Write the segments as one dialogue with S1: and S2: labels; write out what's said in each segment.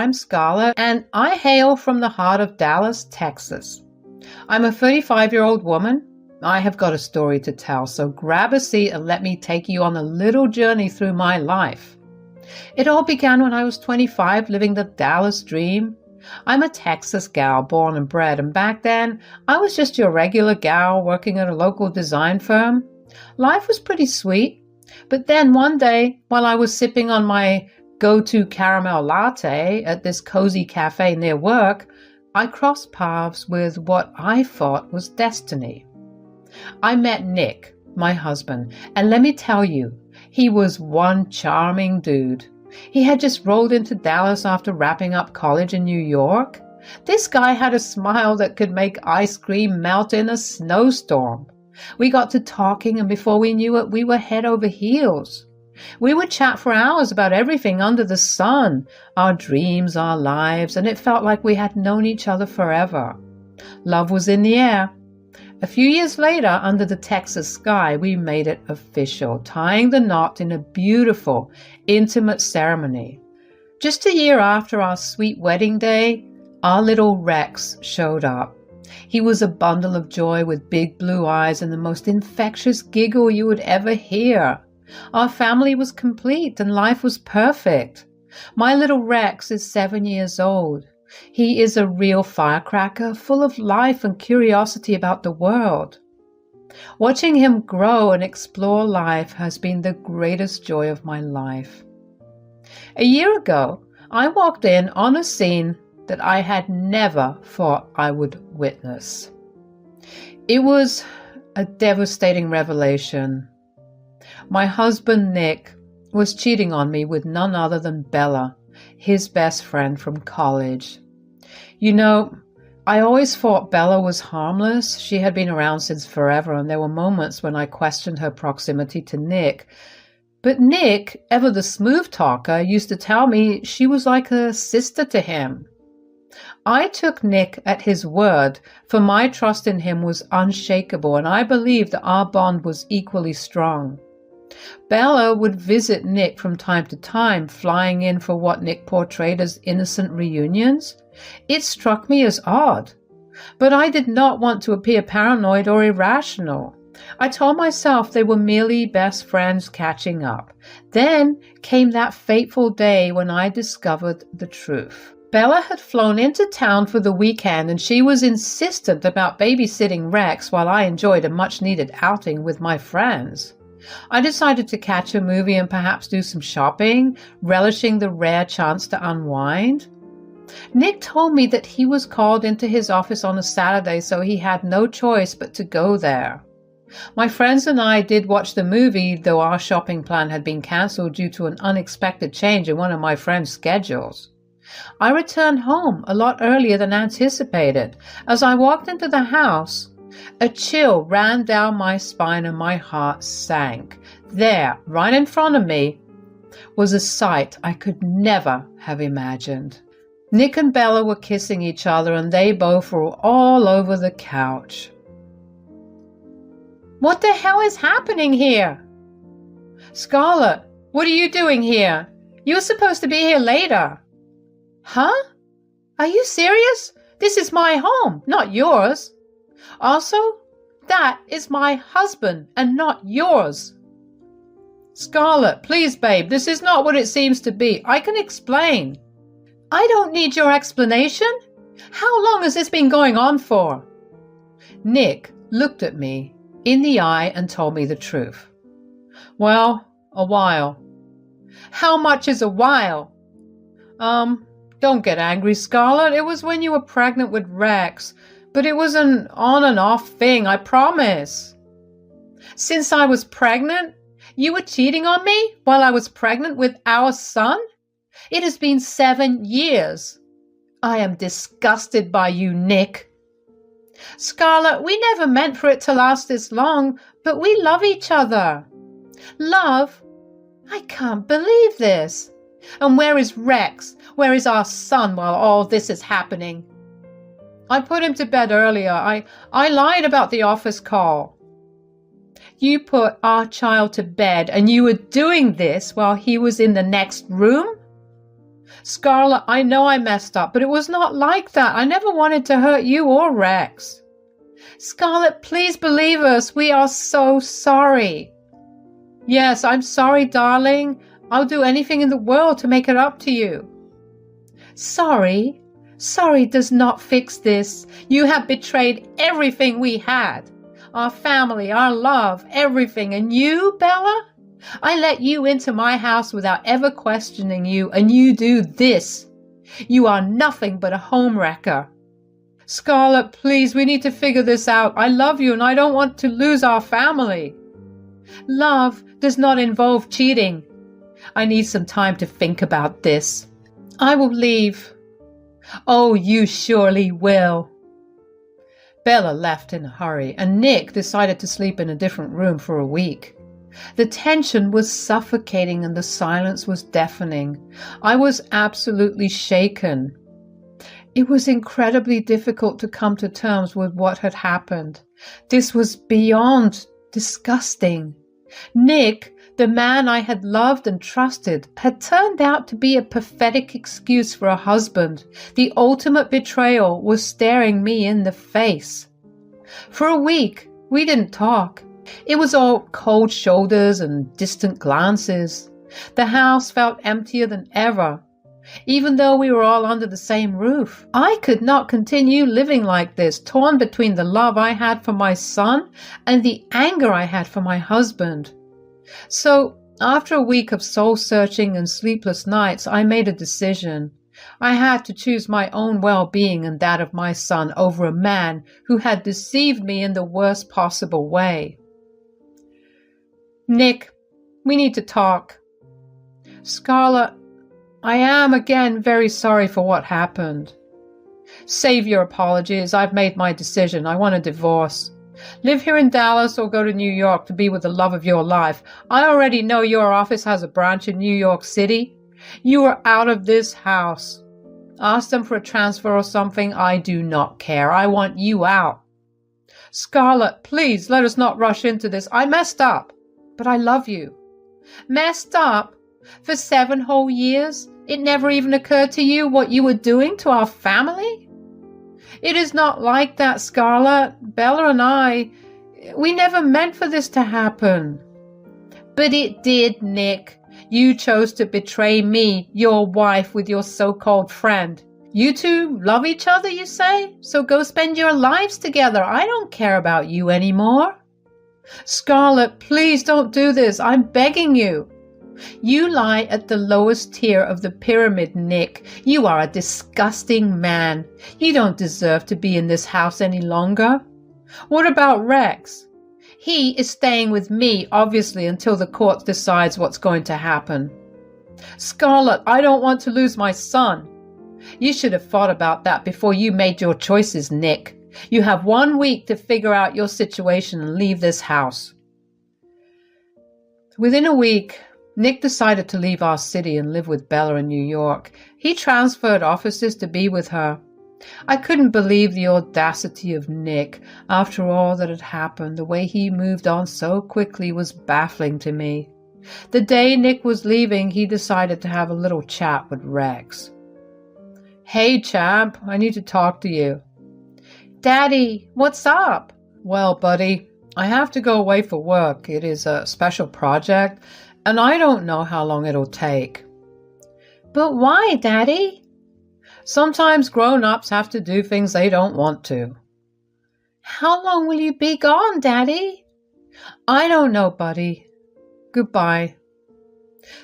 S1: I'm Scarlett, and I hail from the heart of Dallas, Texas. I'm a 35-year-old woman. I have got a story to tell, so grab a seat and let me take you on a little journey through my life. It all began when I was 25, living the Dallas dream. I'm a Texas gal, born and bred, and back then, I was just your regular gal working at a local design firm. Life was pretty sweet, but then one day, while I was sipping on my go-to caramel latte at this cozy cafe near work, I crossed paths with what I thought was destiny. I met Nick, my husband, and let me tell you, he was one charming dude. He had just rolled into Dallas after wrapping up college in New York. This guy had a smile that could make ice cream melt in a snowstorm. We got to talking, and before we knew it, we were head over heels. We would chat for hours about everything under the sun, our dreams, our lives, and it felt like we had known each other forever. Love was in the air. A few years later, under the Texas sky, we made it official, tying the knot in a beautiful, intimate ceremony. Just a year after our sweet wedding day, our little Rex showed up. He was a bundle of joy with big blue eyes and the most infectious giggle you would ever hear. Our family was complete and life was perfect. My little Rex is 7 years old. He is a real firecracker, full of life and curiosity about the world. Watching him grow and explore life has been the greatest joy of my life. A year ago, I walked in on a scene that I had never thought I would witness. It was a devastating revelation. My husband, Nick, was cheating on me with none other than Bella, his best friend from college. You know, I always thought Bella was harmless. She had been around since forever, and there were moments when I questioned her proximity to Nick. But Nick, ever the smooth talker, used to tell me she was like a sister to him. I took Nick at his word, for my trust in him was unshakable, and I believed that our bond was equally strong. Bella would visit Nick from time to time, flying in for what Nick portrayed as innocent reunions. It struck me as odd, but I did not want to appear paranoid or irrational. I told myself they were merely best friends catching up. Then came that fateful day when I discovered the truth. Bella had flown into town for the weekend, and she was insistent about babysitting Rex while I enjoyed a much-needed outing with my friends. I decided to catch a movie and perhaps do some shopping, relishing the rare chance to unwind. Nick told me that he was called into his office on a Saturday, so he had no choice but to go there. My friends and I did watch the movie, though our shopping plan had been cancelled due to an unexpected change in one of my friends' schedules. I returned home a lot earlier than anticipated. As I walked into the house, a chill ran down my spine and my heart sank. There, right in front of me, was a sight I could never have imagined. Nick and Bella were kissing each other, and they both were all over the couch. "What the hell is happening here?" "Scarlett, what are you doing here? You were supposed to be here later." "Huh? Are you serious? This is my home, not yours. Also, that is my husband and not yours." "Scarlett, please, babe, this is not what it seems to be. I can explain." "I don't need your explanation. How long has this been going on for?" Nick looked at me in the eye and told me the truth. "Well, a while." "How much is a while?" Don't get angry, Scarlett. It was when you were pregnant with Rex. But it was an on and off thing, I promise." "Since I was pregnant? You were cheating on me while I was pregnant with our son? It has been 7 years. I am disgusted by you, Nick." "Scarlett, we never meant for it to last this long, but we love each other." "Love? I can't believe this. And where is Rex? Where is our son while all this is happening?" "I put him to bed earlier. I lied about the office call." "You put our child to bed and you were doing this while he was in the next room?" Scarlett, I know I messed up, but it was not like that. I never wanted to hurt you or Rex. Scarlett, please believe us. We are so sorry. Yes, I'm sorry, darling. I'll do anything in the world to make it up to you. Sorry? Sorry does not fix this. You have betrayed everything we had. Our family, our love, everything. And you, Bella? I let you into my house without ever questioning you, and you do this. You are nothing but a homewrecker. Scarlett, please, we need to figure this out. I love you and I don't want to lose our family. Love does not involve cheating. I need some time to think about this. I will leave. Oh, you surely will. Bella left in a hurry, and Nick decided to sleep in a different room for a week. The tension was suffocating and the silence was deafening. I was absolutely shaken. It was incredibly difficult to come to terms with what had happened. This was beyond disgusting. Nick, the man I had loved and trusted, had turned out to be a pathetic excuse for a husband. The ultimate betrayal was staring me in the face. For a week, we didn't talk. It was all cold shoulders and distant glances. The house felt emptier than ever, even though we were all under the same roof. I could not continue living like this, torn between the love I had for my son and the anger I had for my husband. So, after a week of soul-searching and sleepless nights, I made a decision. I had to choose my own well-being and that of my son over a man who had deceived me in the worst possible way. Nick, we need to talk. Scarlett, I am again very sorry for what happened. Save your apologies. I've made my decision. I want a divorce. Live here in Dallas or go to New York to be with the love of your life. I already know your office has a branch in New York City. You are out of this house. Ask them for a transfer or something. I do not care. I want you out. Scarlett, please let us not rush into this. I messed up, but I love you. Messed up? For 7 whole years? It never even occurred to you what you were doing to our family? It is not like that, Scarlett. Bella and I, we never meant for this to happen. But it did, Nick. You chose to betray me, your wife, with your so-called friend. You two love each other, you say? So go spend your lives together. I don't care about you anymore. Scarlett, please don't do this. I'm begging you. You lie at the lowest tier of the pyramid, Nick. You are a disgusting man. You don't deserve to be in this house any longer. What about Rex? He is staying with me, obviously, until the court decides what's going to happen. Scarlett, I don't want to lose my son. You should have thought about that before you made your choices, Nick. You have 1 week to figure out your situation and leave this house. Within a week, Nick decided to leave our city and live with Bella in New York. He transferred offices to be with her. I couldn't believe the audacity of Nick. After all that had happened, the way he moved on so quickly was baffling to me. The day Nick was leaving, he decided to have a little chat with Rex. Hey, champ, I need to talk to you. Daddy, what's up? Well, buddy, I have to go away for work. It is a special project, and I don't know how long it'll take. But why, Daddy? Sometimes grown-ups have to do things they don't want to. How long will you be gone, Daddy? I don't know, buddy. Goodbye.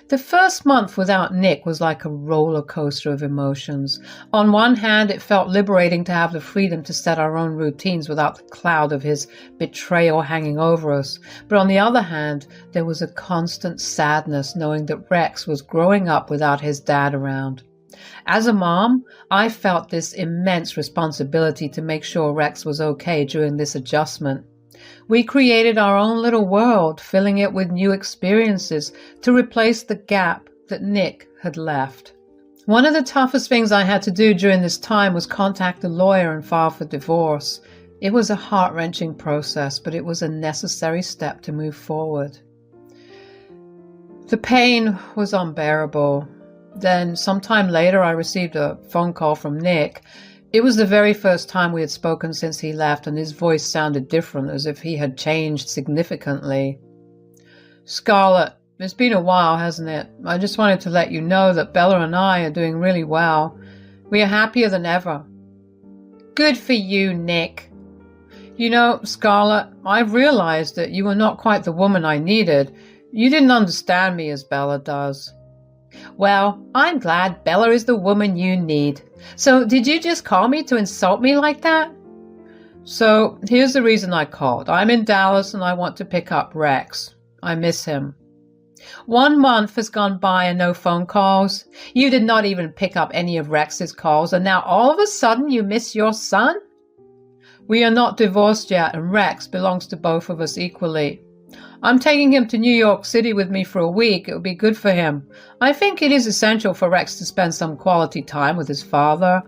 S1: The first month without Nick was like a roller coaster of emotions. On one hand, it felt liberating to have the freedom to set our own routines without the cloud of his betrayal hanging over us. But on the other hand, there was a constant sadness knowing that Rex was growing up without his dad around. As a mom, I felt this immense responsibility to make sure Rex was okay during this adjustment. We created our own little world, filling it with new experiences to replace the gap that Nick had left. One of the toughest things I had to do during this time was contact a lawyer and file for divorce. It was a heart-wrenching process, but it was a necessary step to move forward. The pain was unbearable. Then sometime later I received a phone call from Nick. It was the very first time we had spoken since he left, and his voice sounded different, as if he had changed significantly. "Scarlett, it's been a while, hasn't it? I just wanted to let you know that Bella and I are doing really well. We are happier than ever." "Good for you, Nick." "You know, Scarlett, I've realized that you were not quite the woman I needed. You didn't understand me as Bella does." "Well, I'm glad Bella is the woman you need. So did you just call me to insult me like that?" "So here's the reason I called. I'm in Dallas and I want to pick up Rex. I miss him." 1 month has gone by and no phone calls. You did not even pick up any of Rex's calls, and now all of a sudden you miss your son? "We are not divorced yet, and Rex belongs to both of us equally. I'm taking him to New York City with me for a week. It will be good for him. I think it is essential for Rex to spend some quality time with his father.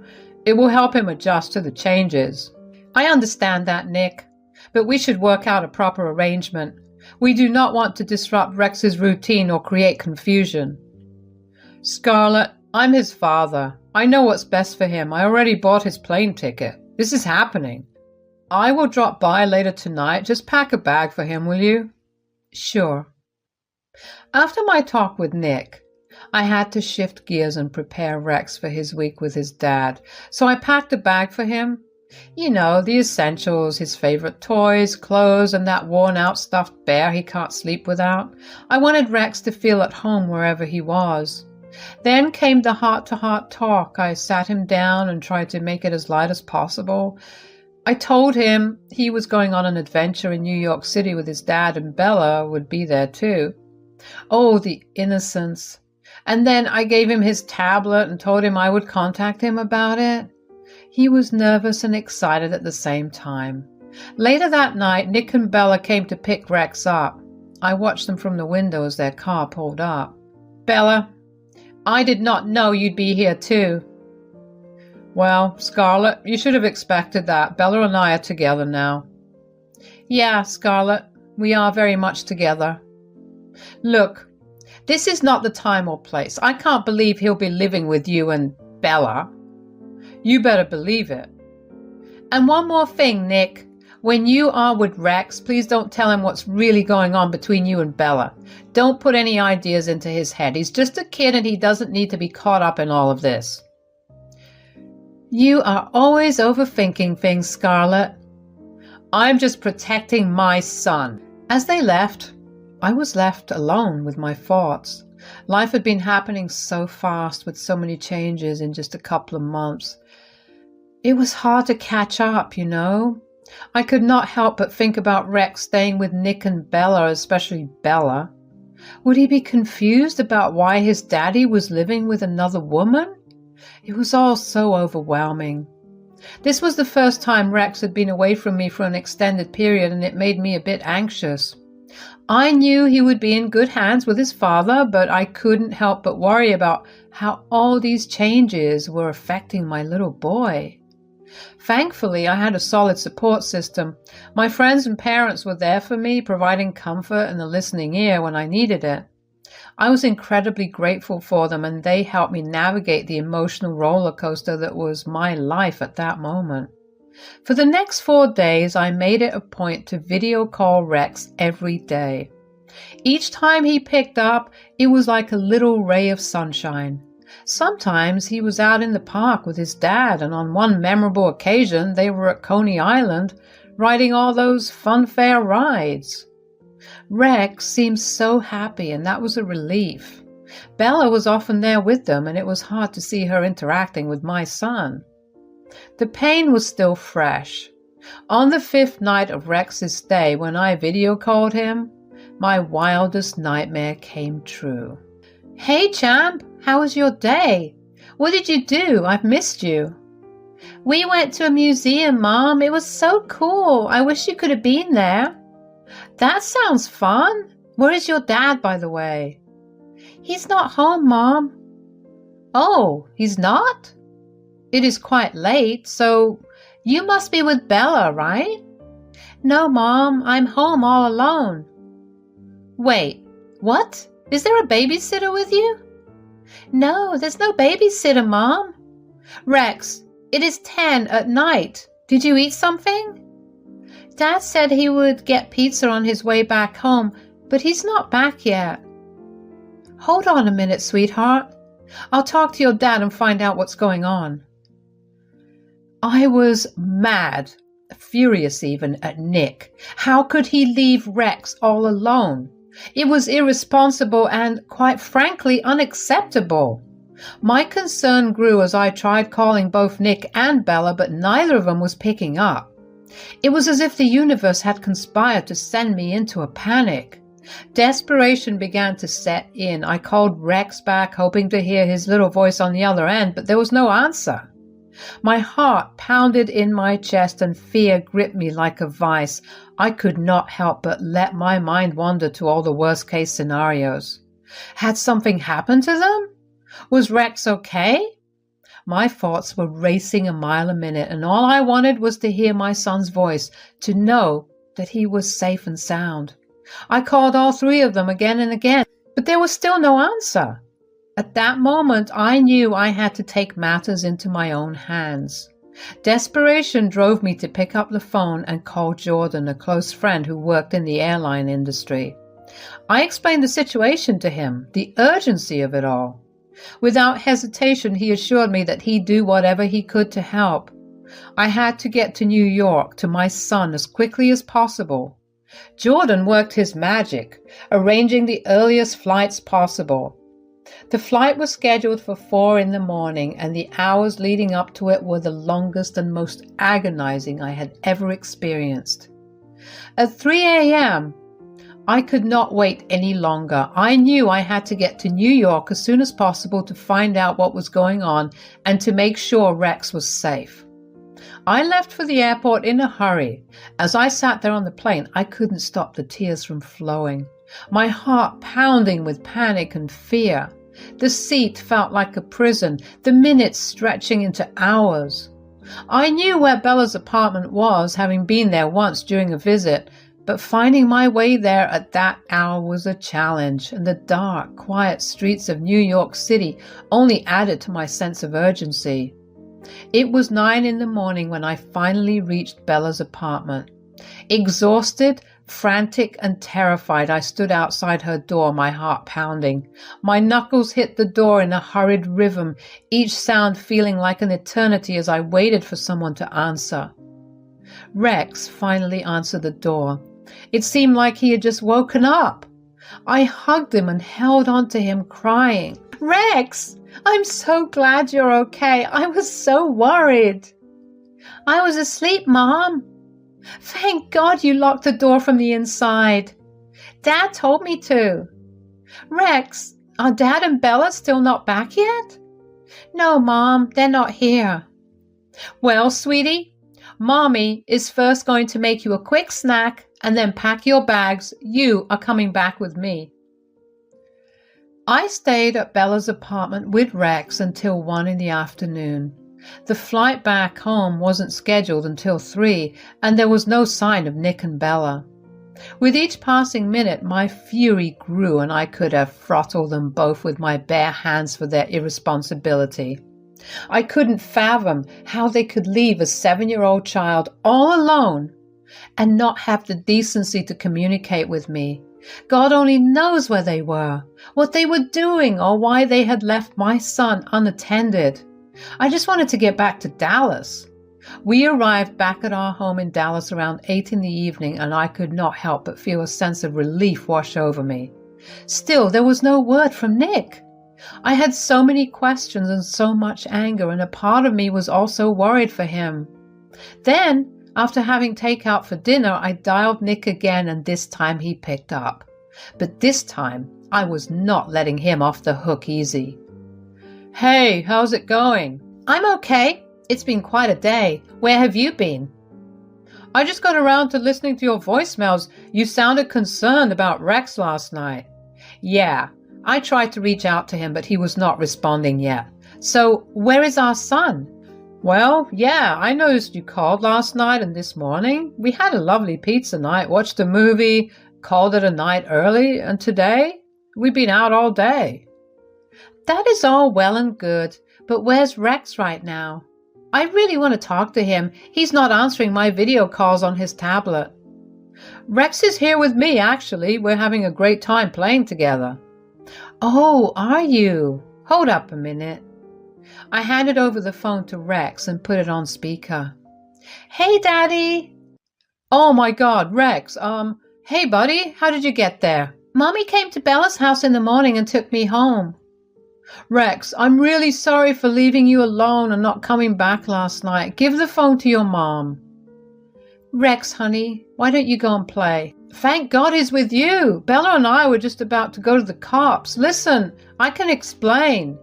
S1: It will help him adjust to the changes." "I understand that, Nick, but we should work out a proper arrangement. We do not want to disrupt Rex's routine or create confusion." "Scarlett, I'm his father. I know what's best for him. I already bought his plane ticket. This is happening. I will drop by later tonight. Just pack a bag for him, will you?" "Sure." After my talk with Nick, I had to shift gears and prepare Rex for his week with his dad, so I packed a bag for him. You know, the essentials, his favorite toys, clothes, and that worn-out stuffed bear he can't sleep without. I wanted Rex to feel at home wherever he was. Then came the heart-to-heart talk. I sat him down and tried to make it as light as possible. I told him he was going on an adventure in New York City with his dad, and Bella would be there too. Oh, the innocence. And then I gave him his tablet and told him I would contact him about it. He was nervous and excited at the same time. Later that night, Nick and Bella came to pick Rex up. I watched them from the window as their car pulled up. "Bella, I did not know you'd be here too." "Well, Scarlett, you should have expected that. Bella and I are together now." "Yeah, Scarlett, we are very much together." "Look, this is not the time or place. I can't believe he'll be living with you and Bella." "You better believe it." "And one more thing, Nick. When you are with Rex, please don't tell him what's really going on between you and Bella. Don't put any ideas into his head. He's just a kid and he doesn't need to be caught up in all of this." "You are always overthinking things, Scarlett." "I'm just protecting my son." As they left, I was left alone with my thoughts. Life had been happening so fast with so many changes in just a couple of months. It was hard to catch up, you know. I could not help but think about Rex staying with Nick and Bella, especially Bella. Would he be confused about why his daddy was living with another woman? It was all so overwhelming. This was the first time Rex had been away from me for an extended period, and it made me a bit anxious. I knew he would be in good hands with his father, but I couldn't help but worry about how all these changes were affecting my little boy. Thankfully, I had a solid support system. My friends and parents were there for me, providing comfort and a listening ear when I needed it. I was incredibly grateful for them, and they helped me navigate the emotional roller coaster that was my life at that moment. For the next 4 days, I made it a point to video call Rex every day. Each time he picked up, it was like a little ray of sunshine. Sometimes he was out in the park with his dad, and on one memorable occasion, they were at Coney Island, riding all those funfair rides. Rex seemed so happy, and that was a relief. Bella was often there with them, and it was hard to see her interacting with my son. The pain was still fresh. On the 5th night of Rex's stay, when I video called him, my wildest nightmare came true. "Hey, champ, how was your day? What did you do? I've missed you." "We went to a museum, Mom. It was so cool. I wish you could have been there." "That sounds fun. Where is your dad, by the way?" "He's not home, Mom." "Oh, he's not? It is quite late, so you must be with Bella, right?" "No, Mom. I'm home all alone." "Wait, what? Is there a babysitter with you?" No, there's no babysitter, Mom. Rex, it is 10 at night. Did you eat something? Dad said he would get pizza on his way back home, but he's not back yet. Hold on a minute, sweetheart. I'll talk to your dad and find out what's going on. I was mad, furious even, at Nick. How could he leave Rex all alone? It was irresponsible and, quite frankly, unacceptable. My concern grew as I tried calling both Nick and Bella, but neither of them was picking up. It was as if the universe had conspired to send me into a panic. Desperation began to set in. I called Rex back, hoping to hear his little voice on the other end, but there was no answer. My heart pounded in my chest and fear gripped me like a vice. I could not help but let my mind wander to all the worst-case scenarios. Had something happened to them? Was Rex okay? My thoughts were racing a mile a minute, and all I wanted was to hear my son's voice, to know that he was safe and sound. I called all three of them again and again, but there was still no answer. At that moment, I knew I had to take matters into my own hands. Desperation drove me to pick up the phone and call Jordan, a close friend who worked in the airline industry. I explained the situation to him, the urgency of it all. Without hesitation, he assured me that he'd do whatever he could to help. I had to get to New York, to my son, as quickly as possible. Jordan worked his magic, arranging the earliest flights possible. The flight was scheduled for 4 a.m, and the hours leading up to it were the longest and most agonizing I had ever experienced. At 3 a.m., I could not wait any longer. I knew I had to get to New York as soon as possible to find out what was going on and to make sure Rex was safe. I left for the airport in a hurry. As I sat there on the plane, I couldn't stop the tears from flowing, my heart pounding with panic and fear. The seat felt like a prison, the minutes stretching into hours. I knew where Bella's apartment was, having been there once during a visit, but finding my way there at that hour was a challenge, and the dark, quiet streets of New York City only added to my sense of urgency. It was 9 a.m. when I finally reached Bella's apartment. Exhausted, frantic, and terrified, I stood outside her door, my heart pounding. My knuckles hit the door in a hurried rhythm, each sound feeling like an eternity as I waited for someone to answer. Rex finally answered the door. It seemed like he had just woken up. I hugged him and held on to him, crying, "Rex, I'm so glad you're okay. I was so worried." "I was asleep, Mom." "Thank God you locked the door from the inside." "Dad told me to." "Rex, are Dad and Bella still not back yet?" "No, Mom, they're not here." "Well, sweetie, Mommy is first going to make you a quick snack and then pack your bags. You are coming back with me." I stayed at Bella's apartment with Rex until 1 p.m. The flight back home wasn't scheduled until 3, and there was no sign of Nick and Bella. With each passing minute, my fury grew, and I could have throttled them both with my bare hands for their irresponsibility. I couldn't fathom how they could leave a 7-year-old child all alone and not have the decency to communicate with me. God only knows where they were, what they were doing, or why they had left my son unattended. I just wanted to get back to Dallas. We arrived back at our home in Dallas around 8 p.m, and I could not help but feel a sense of relief wash over me. Still, there was no word from Nick. I had so many questions and so much anger, and a part of me was also worried for him. Then, after having takeout for dinner, I dialed Nick again, and this time he picked up. But this time, I was not letting him off the hook easy. "Hey, how's it going?" "I'm okay. It's been quite a day. Where have you been?" "I just got around to listening to your voicemails. You sounded concerned about Rex last night." "Yeah, I tried to reach out to him, but he was not responding yet. So, where is our son?" "Well, yeah, I noticed you called last night and this morning. We had a lovely pizza night, watched a movie, called it a night early, and today we've been out all day." That is all well and good, but where's Rex right now? I really want to talk to him. He's not answering my video calls on his tablet. Rex is here with me, actually. We're having a great time playing together. Oh, are you? Hold up a minute. I handed over the phone to Rex and put it on speaker. Hey, Daddy. Oh my God, Rex, hey buddy, how did you get there? Mommy came to Bella's house in the morning and took me home. Rex, I'm really sorry for leaving you alone and not coming back last night. Give the phone to your mom. Rex, honey, why don't you go and play? Thank God he's with you. Bella and I were just about to go to the cops. Listen, I can explain.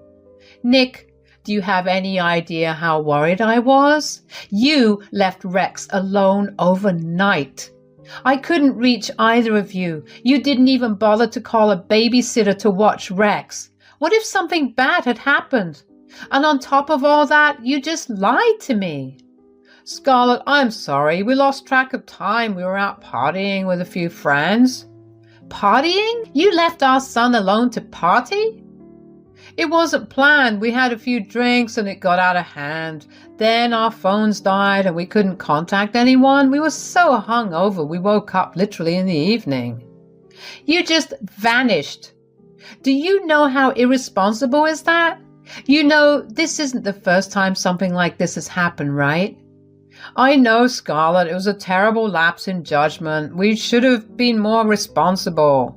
S1: Nick, do you have any idea how worried I was? You left Rex alone overnight. I couldn't reach either of you. You didn't even bother to call a babysitter to watch Rex. What if something bad had happened? And on top of all that, you just lied to me. Scarlett, I'm sorry. We lost track of time. We were out partying with a few friends. Partying? You left our son alone to party? It wasn't planned. We had a few drinks and it got out of hand. Then our phones died and we couldn't contact anyone. We were so hungover we woke up literally in the evening. You just vanished. Do you know how irresponsible is that? You know, this isn't the first time something like this has happened, right? I know, Scarlett, it was a terrible lapse in judgment. We should have been more responsible.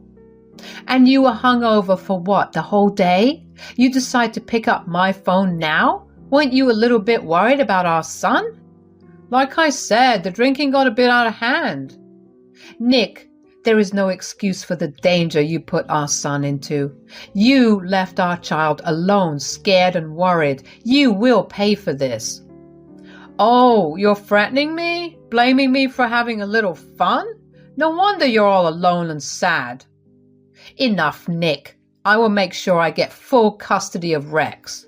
S1: And you were hungover for what, the whole day? You decide to pick up my phone now? Weren't you a little bit worried about our son? Like I said, the drinking got a bit out of hand. Nick, there is no excuse for the danger you put our son into. You left our child alone, scared and worried. You will pay for this. Oh, you're threatening me? Blaming me for having a little fun? No wonder you're all alone and sad. Enough, Nick. I will make sure I get full custody of Rex.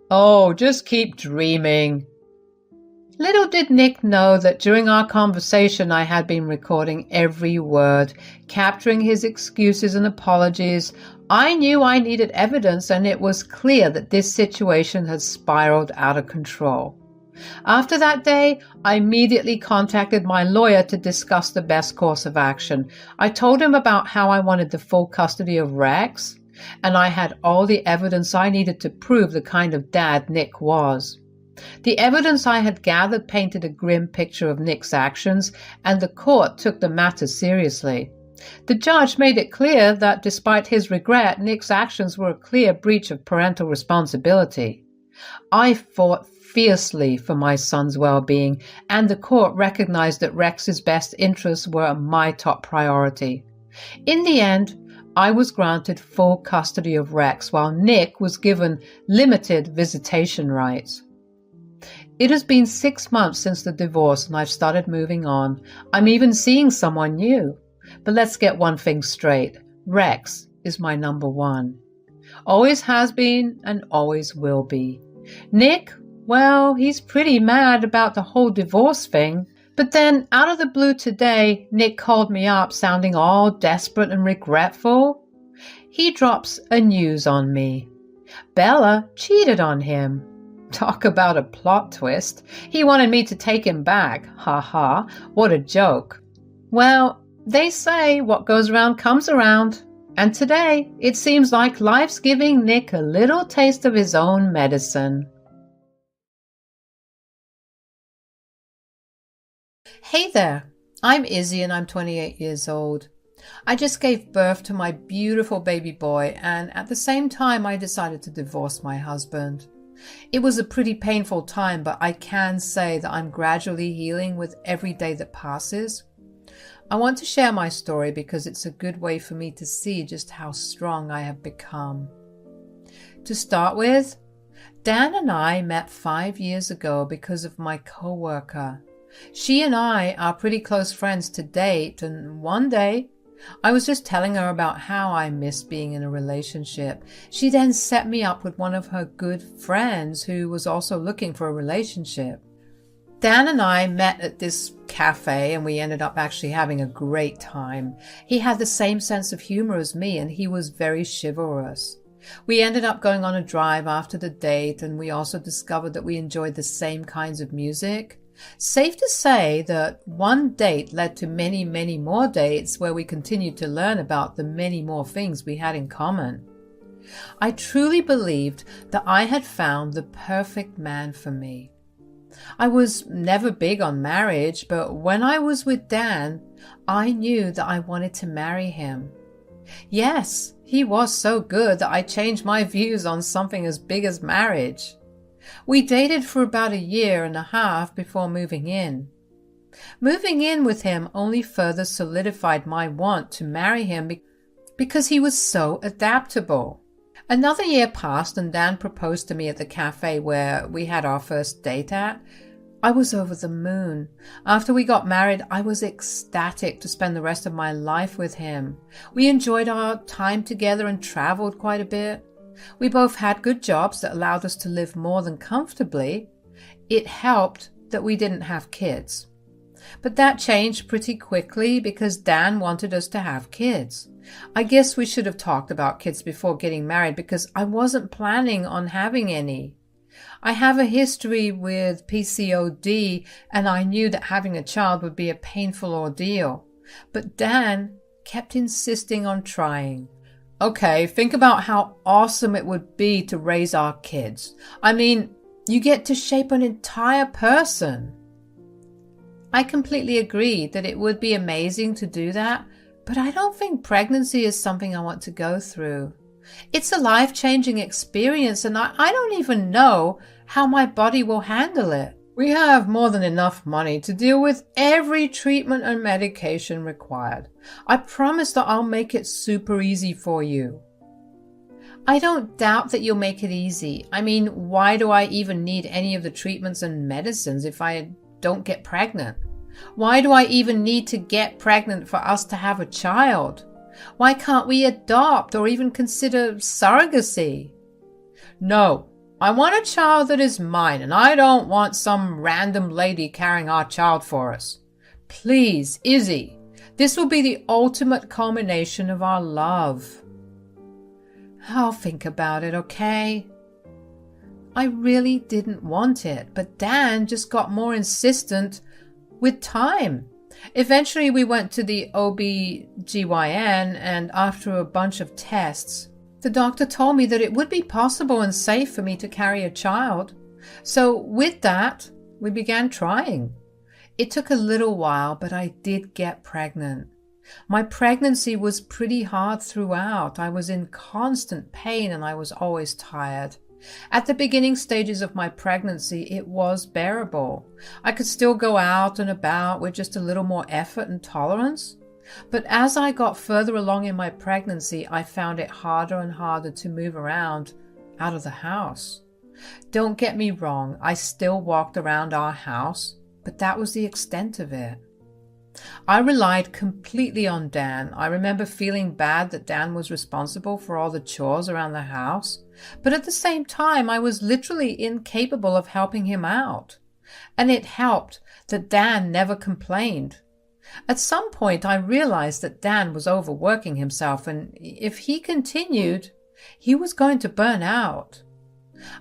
S1: Oh, just keep dreaming. Little did Nick know that during our conversation I had been recording every word, capturing his excuses and apologies. I knew I needed evidence, and it was clear that this situation had spiraled out of control. After that day, I immediately contacted my lawyer to discuss the best course of action. I told him about how I wanted the full custody of Rex, and I had all the evidence I needed to prove the kind of dad Nick was. The evidence I had gathered painted a grim picture of Nick's actions, and the court took the matter seriously. The judge made it clear that despite his regret, Nick's actions were a clear breach of parental responsibility. I fought fiercely for my son's well-being, and the court recognized that Rex's best interests were my top priority. In the end, I was granted full custody of Rex, while Nick was given limited visitation rights. It has been 6 months since the divorce, and I've started moving on. I'm even seeing someone new. But let's get one thing straight. Rex is my number one. Always has been and always will be. Nick, well, he's pretty mad about the whole divorce thing. But then, out of the blue today, Nick called me up sounding all desperate and regretful. He drops a news on me. Bella cheated on him. Talk about a plot twist. He wanted me to take him back. Ha ha, what a joke. Well, they say what goes around comes around. And today, it seems like life's giving Nick a little taste of his own medicine. Hey there, I'm Izzy and I'm 28 years old. I just gave birth to my beautiful baby boy, and at the same time I decided to divorce my husband. It was a pretty painful time, but I can say that I'm gradually healing with every day that passes. I want to share my story because it's a good way for me to see just how strong I have become. To start with, Dan and I met 5 years ago because of my coworker. She and I are pretty close friends to date, and one day I was just telling her about how I miss being in a relationship. She then set me up with one of her good friends who was also looking for a relationship. Dan and I met at this cafe and we ended up actually having a great time. He had the same sense of humor as me and he was very chivalrous. We ended up going on a drive after the date, and we also discovered that we enjoyed the same kinds of music. Safe to say that one date led to many, many more dates where we continued to learn about the many more things we had in common. I truly believed that I had found the perfect man for me. I was never big on marriage, but when I was with Dan, I knew that I wanted to marry him. Yes, he was so good that I changed my views on something as big as marriage. We dated for about 1.5 years before moving in. Moving in with him only further solidified my want to marry him because he was so adaptable. Another year passed and Dan proposed to me at the cafe where we had our first date at. I was over the moon. After we got married, I was ecstatic to spend the rest of my life with him. We enjoyed our time together and traveled quite a bit. We both had good jobs that allowed us to live more than comfortably. It helped that we didn't have kids. But that changed pretty quickly because Dan wanted us to have kids. I guess we should have talked about kids before getting married because I wasn't planning on having any. I have a history with PCOD, and I knew that having a child would be a painful ordeal. But Dan kept insisting on trying. Okay, think about how awesome it would be to raise our kids. I mean, you get to shape an entire person. I completely agree that it would be amazing to do that, but I don't think pregnancy is something I want to go through. It's a life-changing experience, and I don't even know how my body will handle it. We have more than enough money to deal with every treatment and medication required. I promise that I'll make it super easy for you. I don't doubt that you'll make it easy. I mean, why do I even need any of the treatments and medicines if I don't get pregnant? Why do I even need to get pregnant for us to have a child? Why can't we adopt or even consider surrogacy? No, I want a child that is mine, and I don't want some random lady carrying our child for us. Please, Izzy, this will be the ultimate culmination of our love. I'll think about it, okay? I really didn't want it, but Dan just got more insistent with time. Eventually we went to the OB/GYN, and after a bunch of tests, the doctor told me that it would be possible and safe for me to carry a child. So with that, we began trying. It took a little while, but I did get pregnant. My pregnancy was pretty hard throughout. I was in constant pain and I was always tired. At the beginning stages of my pregnancy, it was bearable. I could still go out and about with just a little more effort and tolerance. But as I got further along in my pregnancy, I found it harder and harder to move around out of the house. Don't get me wrong, I still walked around our house, but that was the extent of it. I relied completely on Dan. I remember feeling bad that Dan was responsible for all the chores around the house, but at the same time, I was literally incapable of helping him out. And it helped that Dan never complained. At some point, I realized that Dan was overworking himself, and if he continued, he was going to burn out.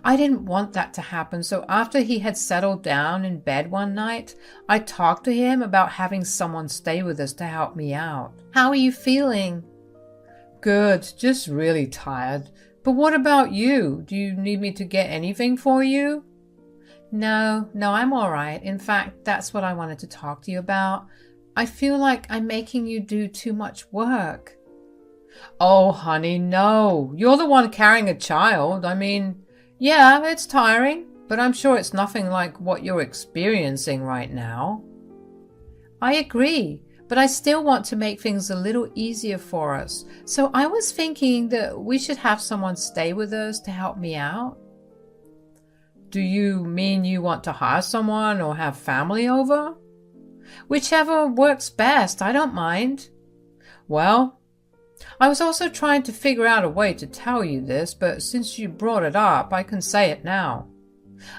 S1: I didn't want that to happen, so after he had settled down in bed one night, I talked to him about having someone stay with us to help me out. How are you feeling? Good, just really tired. But what about you? Do you need me to get anything for you? No, I'm all right. In fact, that's what I wanted to talk to you about. I feel like I'm making you do too much work. Oh, honey, no. You're the one carrying a child. I mean, yeah, it's tiring, but I'm sure it's nothing like what you're experiencing right now. I agree, but I still want to make things a little easier for us. So I was thinking that we should have someone stay with us to help me out. Do you mean you want to hire someone or have family over? Whichever works best, I don't mind. Well, I was also trying to figure out a way to tell you this, but since you brought it up, I can say it now.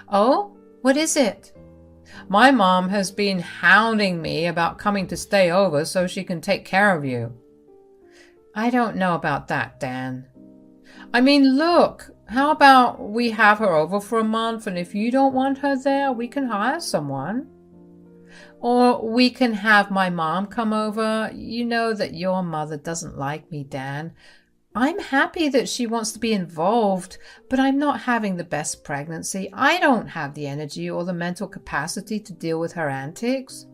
S1: Oh, what is it? My mom has been hounding me about coming to stay over so she can take care of you. I don't know about that, Dan. I mean, look, how about we have her over for a month, and if you don't want her there, we can hire someone. Or we can have my mom come over. You know that your mother doesn't like me, Dan. I'm happy that she wants to be involved, but I'm not having the best pregnancy. I don't have the energy or the mental capacity to deal with her antics.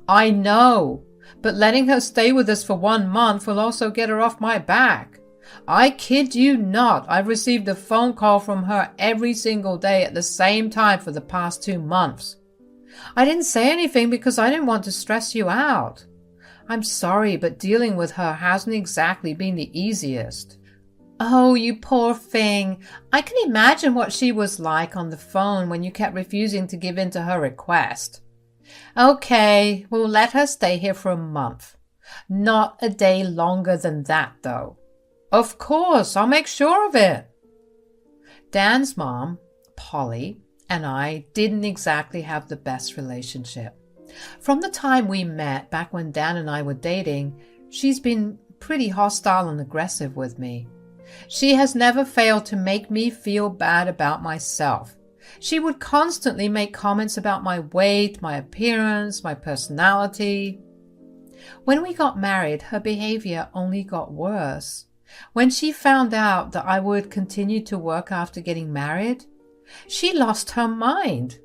S1: I know, but letting her stay with us for 1 month will also get her off my back. I kid you not, I've received a phone call from her every single day at the same time for the past 2 months. I didn't say anything because I didn't want to stress you out. I'm sorry, but dealing with her hasn't exactly been the easiest. Oh, you poor thing. I can imagine what she was like on the phone when you kept refusing to give in to her request. Okay, we'll let her stay here for a month. Not a day longer than that, though. Of course, I'll make sure of it. Dan's mom, Polly, and I didn't exactly have the best relationship. From the time we met, back when Dan and I were dating, she's been pretty hostile and aggressive with me. She has never failed to make me feel bad about myself. She would constantly make comments about my weight, my appearance, my personality. When we got married, her behavior only got worse. When she found out that I would continue to work after getting married, she lost her mind.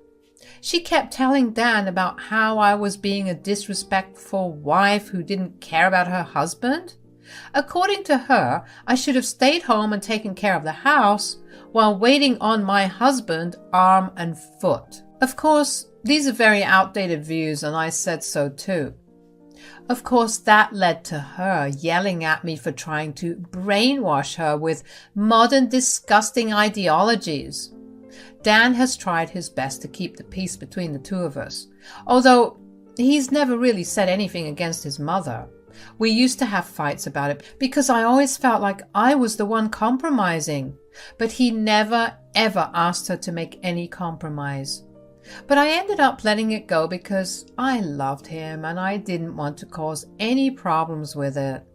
S1: She kept telling Dan about how I was being a disrespectful wife who didn't care about her husband. According to her, I should have stayed home and taken care of the house while waiting on my husband arm and foot. Of course, these are very outdated views, and I said so too. Of course, that led to her yelling at me for trying to brainwash her with modern, disgusting ideologies. Dan has tried his best to keep the peace between the two of us, although he's never really said anything against his mother. We used to have fights about it because I always felt like I was the one compromising, but he never ever asked her to make any compromise. But I ended up letting it go because I loved him and I didn't want to cause any problems with it.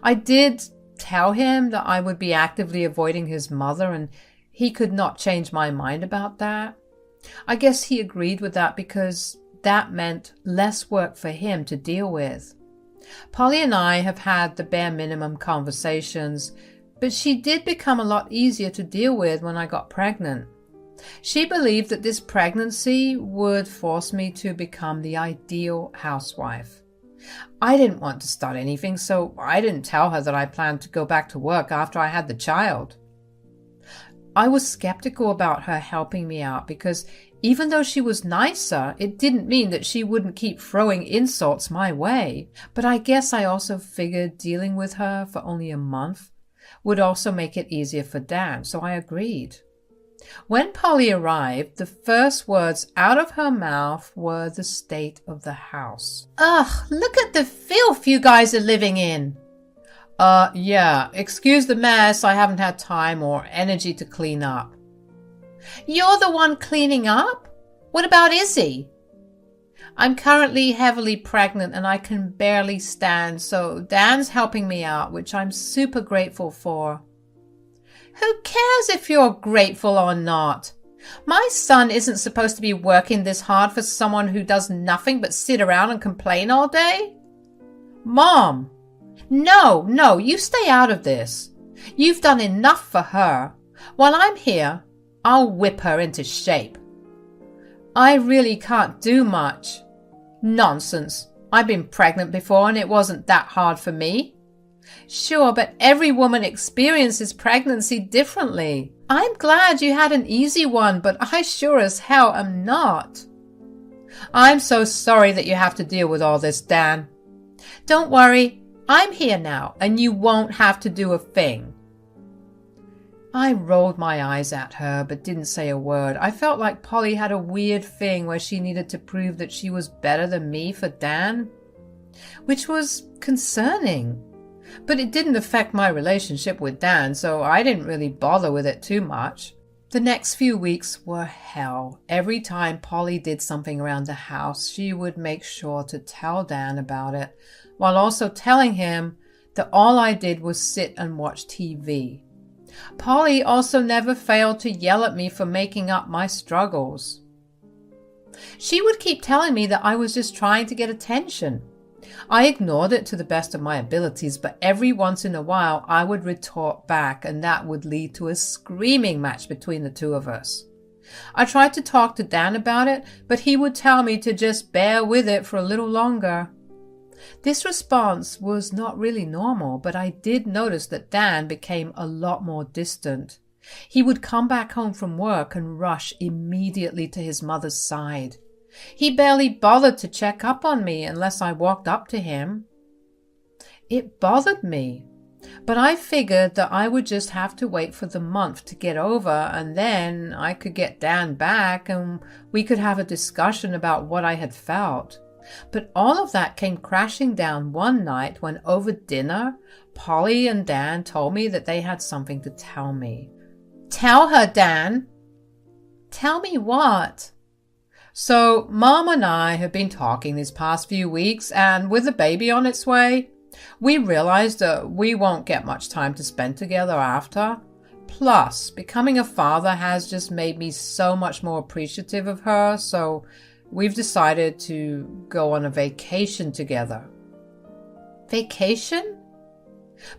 S1: I did tell him that I would be actively avoiding his mother, and he could not change my mind about that. I guess he agreed with that because that meant less work for him to deal with. Polly and I have had the bare minimum conversations, but she did become a lot easier to deal with when I got pregnant. She believed that this pregnancy would force me to become the ideal housewife. I didn't want to start anything, so I didn't tell her that I planned to go back to work after I had the child. I was skeptical about her helping me out because even though she was nicer, it didn't mean that she wouldn't keep throwing insults my way. But I guess I also figured dealing with her for only a month would also make it easier for Dan, so I agreed. When Polly arrived, the first words out of her mouth were the state of the house. Ugh, look at the filth you guys are living in. Yeah, excuse the mess. I haven't had time or energy to clean up. You're the one cleaning up? What about Izzy? I'm currently heavily pregnant and I can barely stand, so Dan's helping me out, which I'm super grateful for. Who cares if you're grateful or not? My son isn't supposed to be working this hard for someone who does nothing but sit around and complain all day. Mom! No, you stay out of this. You've done enough for her. While I'm here, I'll whip her into shape. I really can't do much. Nonsense. I've been pregnant before and it wasn't that hard for me. Sure, but every woman experiences pregnancy differently. I'm glad you had an easy one, but I sure as hell am not. I'm so sorry that you have to deal with all this, Dan. Don't worry. I'm here now, and you won't have to do a thing. I rolled my eyes at her, but didn't say a word. I felt like Polly had a weird thing where she needed to prove that she was better than me for Dan, which was concerning. But it didn't affect my relationship with Dan, so I didn't really bother with it too much. The next few weeks were hell. Every time Polly did something around the house, she would make sure to tell Dan about it, while also telling him that all I did was sit and watch TV. Polly also never failed to yell at me for making up my struggles. She would keep telling me that I was just trying to get attention. I ignored it to the best of my abilities, but every once in a while I would retort back, and that would lead to a screaming match between the two of us. I tried to talk to Dan about it, but he would tell me to just bear with it for a little longer. This response was not really normal, but I did notice that Dan became a lot more distant. He would come back home from work and rush immediately to his mother's side. He barely bothered to check up on me unless I walked up to him. It bothered me, but I figured that I would just have to wait for the month to get over, and then I could get Dan back and we could have a discussion about what I had felt. But all of that came crashing down one night when over dinner, Polly and Dan told me that they had something to tell me. Tell her, Dan. Tell me what? So, Mom and I have been talking these past few weeks, and with the baby on its way, we realized that we won't get much time to spend together after. Plus, becoming a father has just made me so much more appreciative of her, so we've decided to go on a vacation together. Vacation?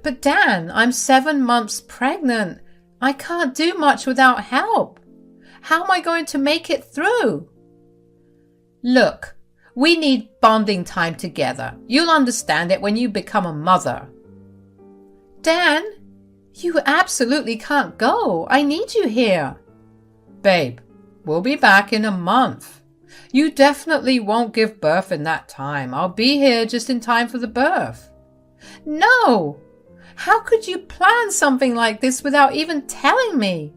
S1: But Dan, I'm 7 months pregnant. I can't do much without help. How am I going to make it through? Look, we need bonding time together. You'll understand it when you become a mother. Dan, you absolutely can't go. I need you here. Babe, we'll be back in a month. You definitely won't give birth in that time. I'll be here just in time for the birth. No! How could you plan something like this without even telling me?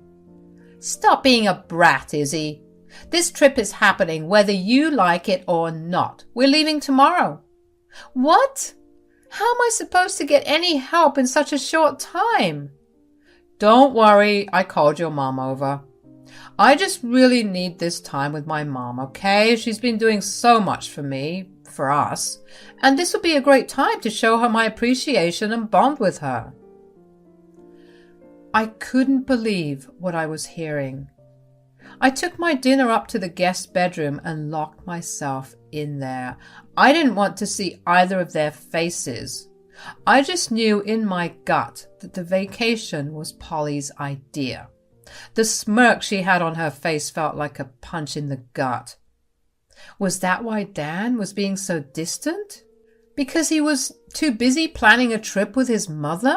S1: Stop being a brat, Izzy. This trip is happening whether you like it or not. We're leaving tomorrow. What? How am I supposed to get any help in such a short time? Don't worry, I called your mom over. I just really need this time with my mom, okay? She's been doing so much for me, for us, and this will be a great time to show her my appreciation and bond with her. I couldn't believe what I was hearing. I took my dinner up to the guest bedroom and locked myself in there. I didn't want to see either of their faces. I just knew in my gut that the vacation was Polly's idea. The smirk she had on her face felt like a punch in the gut. Was that why Dan was being so distant? Because he was too busy planning a trip with his mother?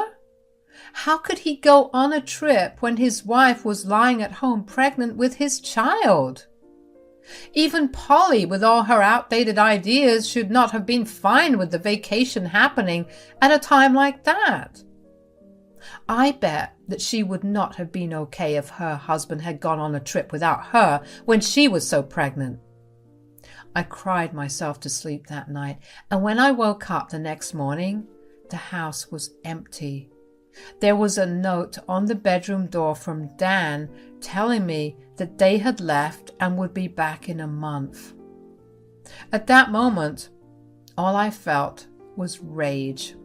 S1: How could he go on a trip when his wife was lying at home pregnant with his child? Even Polly, with all her outdated ideas, should not have been fine with the vacation happening at a time like that. I bet that she would not have been okay if her husband had gone on a trip without her when she was so pregnant. I cried myself to sleep that night, and when I woke up the next morning, the house was empty. There was a note on the bedroom door from Dan telling me that they had left and would be back in a month. At that moment, all I felt was rage.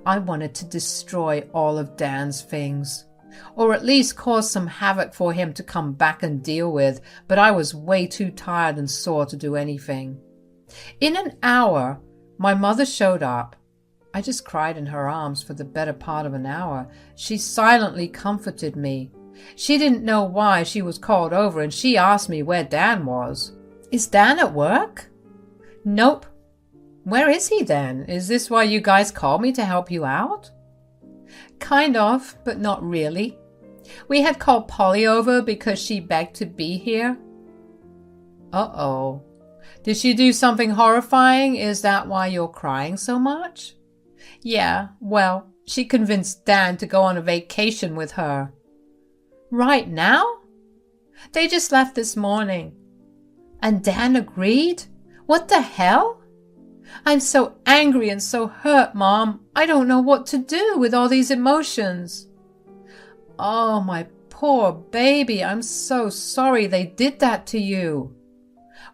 S1: I wanted to destroy all of Dan's things, or at least cause some havoc for him to come back and deal with, but I was way too tired and sore to do anything. In an hour, my mother showed up. I just cried in her arms for the better part of an hour. She silently comforted me. She didn't know why she was called over, and she asked me where Dan was. Is Dan at work? Nope. Where is he then? Is this why you guys called me to help you out? Kind of, but not really. We had called Polly over because she begged to be here. Uh-oh. Did she do something horrifying? Is that why you're crying so much? Yeah, well, she convinced Dan to go on a vacation with her. Right now? They just left this morning. And Dan agreed? What the hell? I'm so angry and so hurt, Mom. I don't know what to do with all these emotions. Oh, my poor baby. I'm so sorry they did that to you.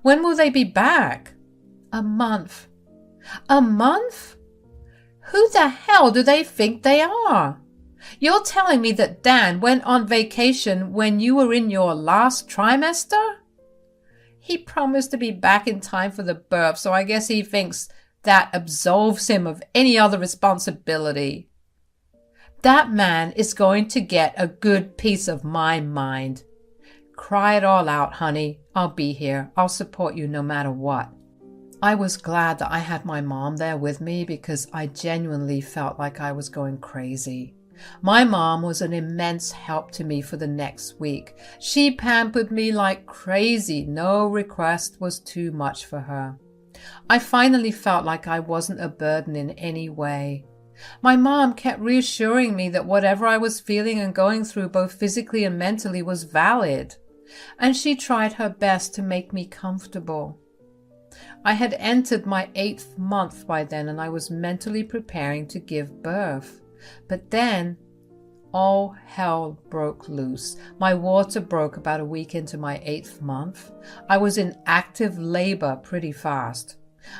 S1: When will they be back? A month. A month? Who the hell do they think they are? You're telling me that Dan went on vacation when you were in your last trimester? He promised to be back in time for the birth, so I guess he thinks that absolves him of any other responsibility. That man is going to get a good piece of my mind. Cry it all out, honey. I'll be here. I'll support you no matter what. I was glad that I had my mom there with me because I genuinely felt like I was going crazy. My mom was an immense help to me for the next week. She pampered me like crazy. No request was too much for her. I finally felt like I wasn't a burden in any way. My mom kept reassuring me that whatever I was feeling and going through, both physically and mentally, was valid, and she tried her best to make me comfortable. I had entered my 8th month by then, and I was mentally preparing to give birth. But then, all hell broke loose. My water broke about a week into my 8th month. I was in active labor pretty fast.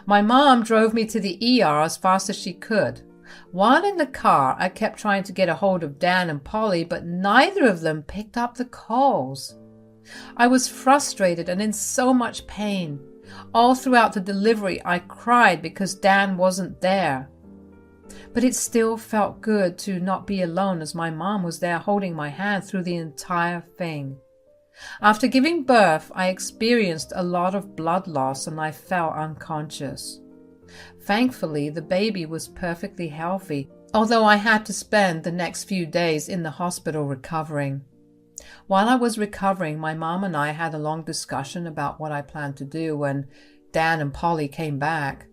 S1: My mom drove me to the ER as fast as she could. While in the car, I kept trying to get a hold of Dan and Polly, but neither of them picked up the calls. I was frustrated and in so much pain. All throughout the delivery, I cried because Dan wasn't there. But it still felt good to not be alone, as my mom was there holding my hand through the entire thing. After giving birth, I experienced a lot of blood loss and I fell unconscious. Thankfully, the baby was perfectly healthy, although I had to spend the next few days in the hospital recovering. While I was recovering, my mom and I had a long discussion about what I planned to do when Dan and Polly came back.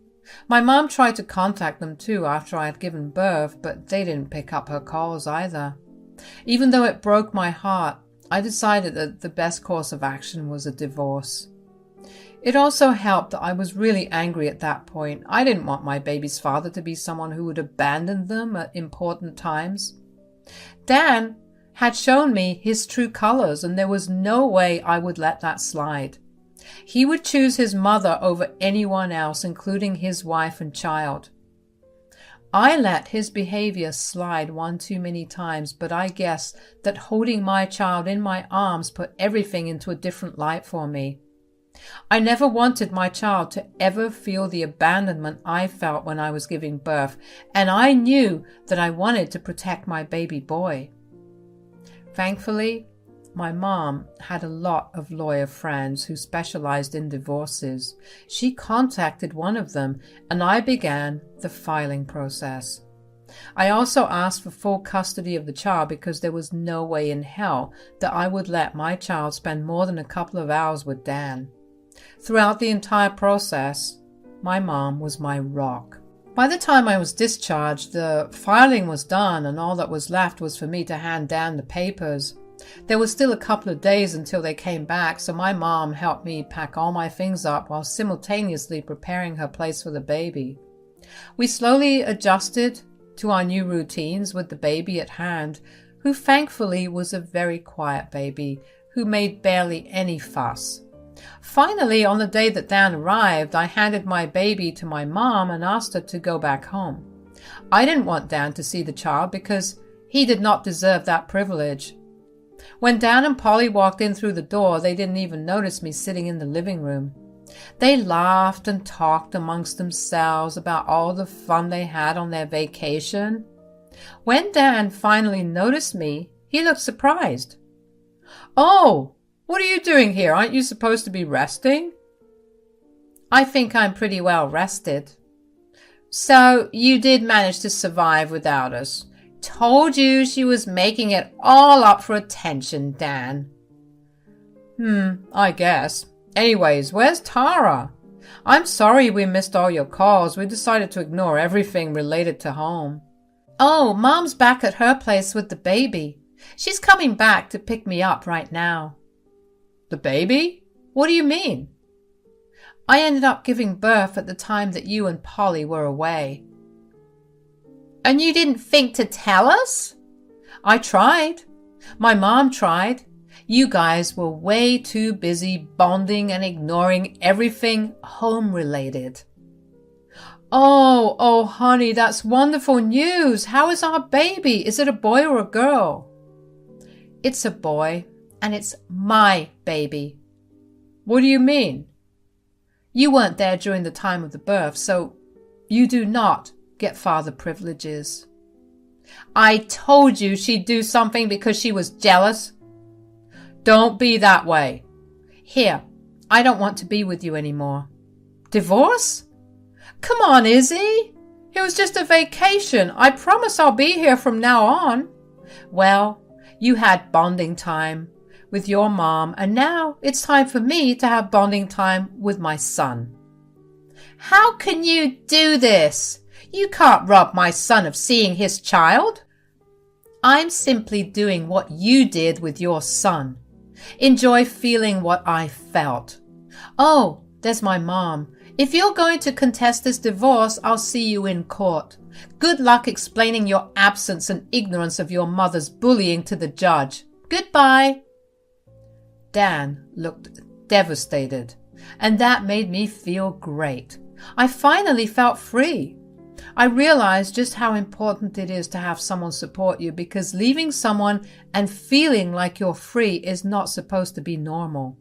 S1: My mom tried to contact them too after I had given birth, but they didn't pick up her calls either. Even though it broke my heart, I decided that the best course of action was a divorce. It also helped that I was really angry at that point. I didn't want my baby's father to be someone who would abandon them at important times. Dan had shown me his true colors, and there was no way I would let that slide. He would choose his mother over anyone else, including his wife and child. I let his behavior slide one too many times, but I guess that holding my child in my arms put everything into a different light for me. I never wanted my child to ever feel the abandonment I felt when I was giving birth, and I knew that I wanted to protect my baby boy. Thankfully, my mom had a lot of lawyer friends who specialized in divorces. She contacted one of them, and I began the filing process. I also asked for full custody of the child because there was no way in hell that I would let my child spend more than a couple of hours with Dan. Throughout the entire process, my mom was my rock. By the time I was discharged, the filing was done, and all that was left was for me to hand Dan the papers. There was still a couple of days until they came back, so my mom helped me pack all my things up while simultaneously preparing her place for the baby. We slowly adjusted to our new routines with the baby at hand, who thankfully was a very quiet baby who made barely any fuss. Finally, on the day that Dan arrived, I handed my baby to my mom and asked her to go back home. I didn't want Dan to see the child because he did not deserve that privilege. When Dan and Polly walked in through the door, they didn't even notice me sitting in the living room. They laughed and talked amongst themselves about all the fun they had on their vacation. When Dan finally noticed me, he looked surprised. "Oh, what are you doing here? Aren't you supposed to be resting?" "I think I'm pretty well rested." "So you did manage to survive without us. Told you she was making it all up for attention, Dan." I guess. Anyways, where's Tara? I'm sorry we missed all your calls. We decided to ignore everything related to home." "Oh, Mom's back at her place with the baby. She's coming back to pick me up right now." "The baby? What do you mean?" "I ended up giving birth at the time that you and Polly were away." "And you didn't think to tell us?" "I tried. My mom tried. You guys were way too busy bonding and ignoring everything home-related." Oh, honey, that's wonderful news. How is our baby? Is it a boy or a girl? It's a boy, and it's my baby. What do you mean? You weren't there during the time of the birth, so you do not get father privileges. I told you she'd do something because she was jealous. Don't be that way. Here, I don't want to be with you anymore. Divorce? Come on, Izzy. It was just a vacation. I promise I'll be here from now on. Well, you had bonding time with your mom, and now it's time for me to have bonding time with my son. How can you do this? You can't rob my son of seeing his child. I'm simply doing what you did with your son. Enjoy feeling what I felt. Oh, there's my mom. If you're going to contest this divorce, I'll see you in court. Good luck explaining your absence and ignorance of your mother's bullying to the judge. Goodbye. Dan looked devastated, and that made me feel great. I finally felt free. I realized just how important it is to have someone support you, because leaving someone and feeling like you're free is not supposed to be normal.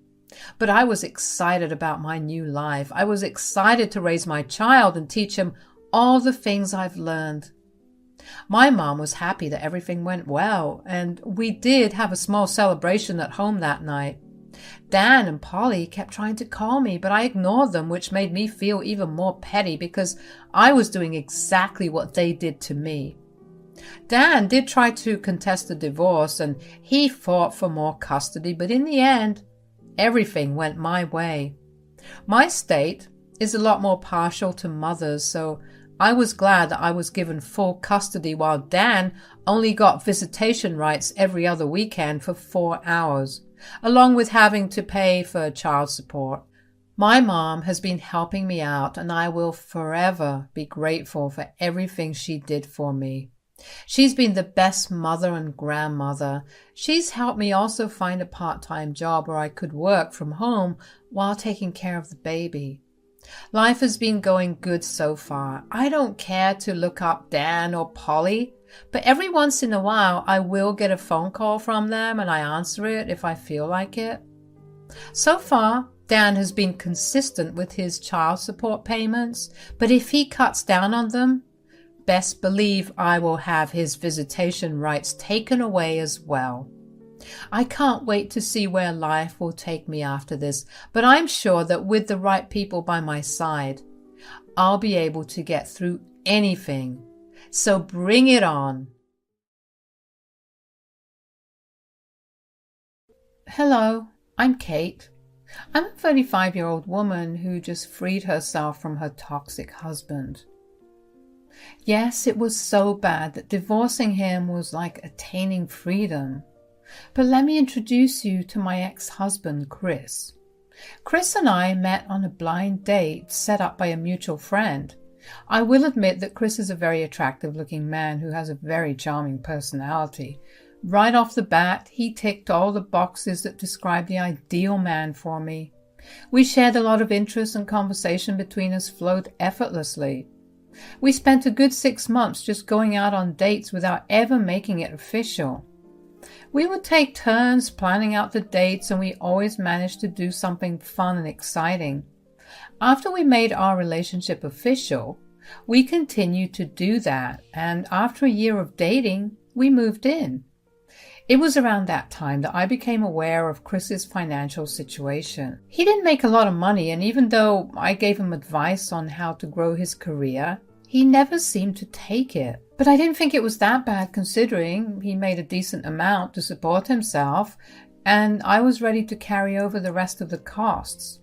S1: But I was excited about my new life. I was excited to raise my child and teach him all the things I've learned. My mom was happy that everything went well, and we did have a small celebration at home that night. Dan and Polly kept trying to call me, but I ignored them, which made me feel even more petty because I was doing exactly what they did to me. Dan did try to contest the divorce, and he fought for more custody, but in the end, everything went my way. My state is a lot more partial to mothers, so I was glad that I was given full custody while Dan only got visitation rights every other weekend for 4 hours, along with having to pay for child support. My mom has been helping me out, and I will forever be grateful for everything she did for me. She's been the best mother and grandmother. She's helped me also find a part-time job where I could work from home while taking care of the baby. Life has been going good so far. I don't care to look up Dan or Polly, but every once in a while I will get a phone call from them and I answer it if I feel like it. So far, Dan has been consistent with his child support payments, but if he cuts down on them, best believe I will have his visitation rights taken away as well. I can't wait to see where life will take me after this, but I'm sure that with the right people by my side, I'll be able to get through anything. So bring it on. Hello, I'm Kate. I'm a 35-year-old woman who just freed herself from her toxic husband. Yes, it was so bad that divorcing him was like attaining freedom. But let me introduce you to my ex-husband, Chris. Chris and I met on a blind date set up by a mutual friend. I will admit that Chris is a very attractive-looking man who has a very charming personality. Right off the bat, he ticked all the boxes that describe the ideal man for me. We shared a lot of interest, and conversation between us flowed effortlessly. We spent a good 6 months just going out on dates without ever making it official. We would take turns planning out the dates, and we always managed to do something fun and exciting. After we made our relationship official, we continued to do that, and after a year of dating, we moved in. It was around that time that I became aware of Chris's financial situation. He didn't make a lot of money, and even though I gave him advice on how to grow his career, he never seemed to take it. But I didn't think it was that bad, considering he made a decent amount to support himself, and I was ready to carry over the rest of the costs.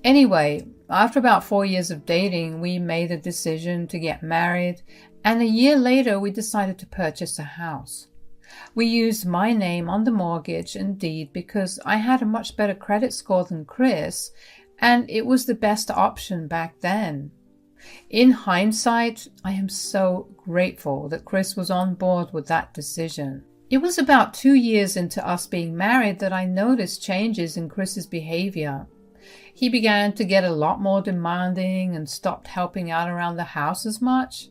S1: Anyway, after about 4 years of dating, we made a decision to get married, and a year later we decided to purchase a house. We used my name on the mortgage and deed because I had a much better credit score than Chris, and it was the best option back then. In hindsight, I am so grateful that Chris was on board with that decision. It was about 2 years into us being married that I noticed changes in Chris's behavior. He began to get a lot more demanding and stopped helping out around the house as much.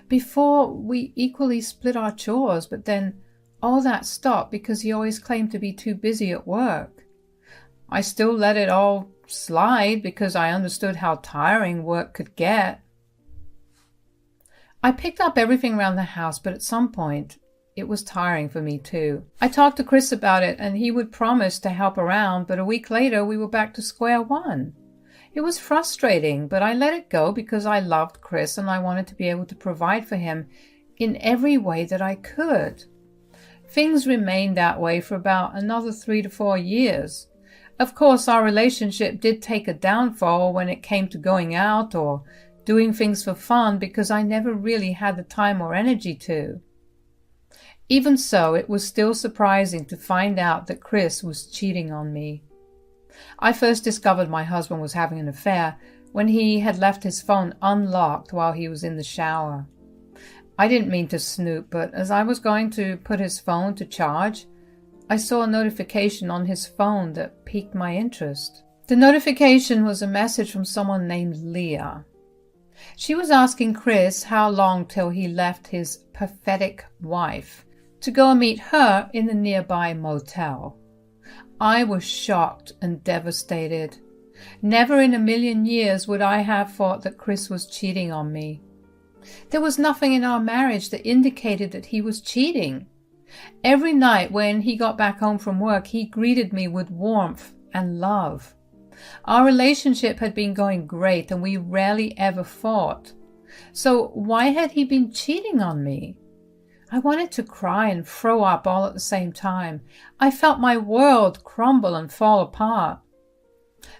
S1: Before, we equally split our chores, but then all that stopped because he always claimed to be too busy at work. I still let it all slide because I understood how tiring work could get. I picked up everything around the house, but at some point, it was tiring for me too. I talked to Chris about it and he would promise to help around, but a week later we were back to square one. It was frustrating, but I let it go because I loved Chris and I wanted to be able to provide for him in every way that I could. Things remained that way for about another 3 to 4 years. Of course, our relationship did take a downfall when it came to going out or doing things for fun because I never really had the time or energy to. Even so, it was still surprising to find out that Chris was cheating on me. I first discovered my husband was having an affair when he had left his phone unlocked while he was in the shower. I didn't mean to snoop, but as I was going to put his phone to charge, I saw a notification on his phone that piqued my interest. The notification was a message from someone named Leah. She was asking Chris how long till he left his pathetic wife to go and meet her in the nearby motel. I was shocked and devastated. Never in a million years would I have thought that Chris was cheating on me. There was nothing in our marriage that indicated that he was cheating. Every night when he got back home from work, he greeted me with warmth and love. Our relationship had been going great and we rarely ever fought. So why had he been cheating on me? I wanted to cry and throw up all at the same time. I felt my world crumble and fall apart.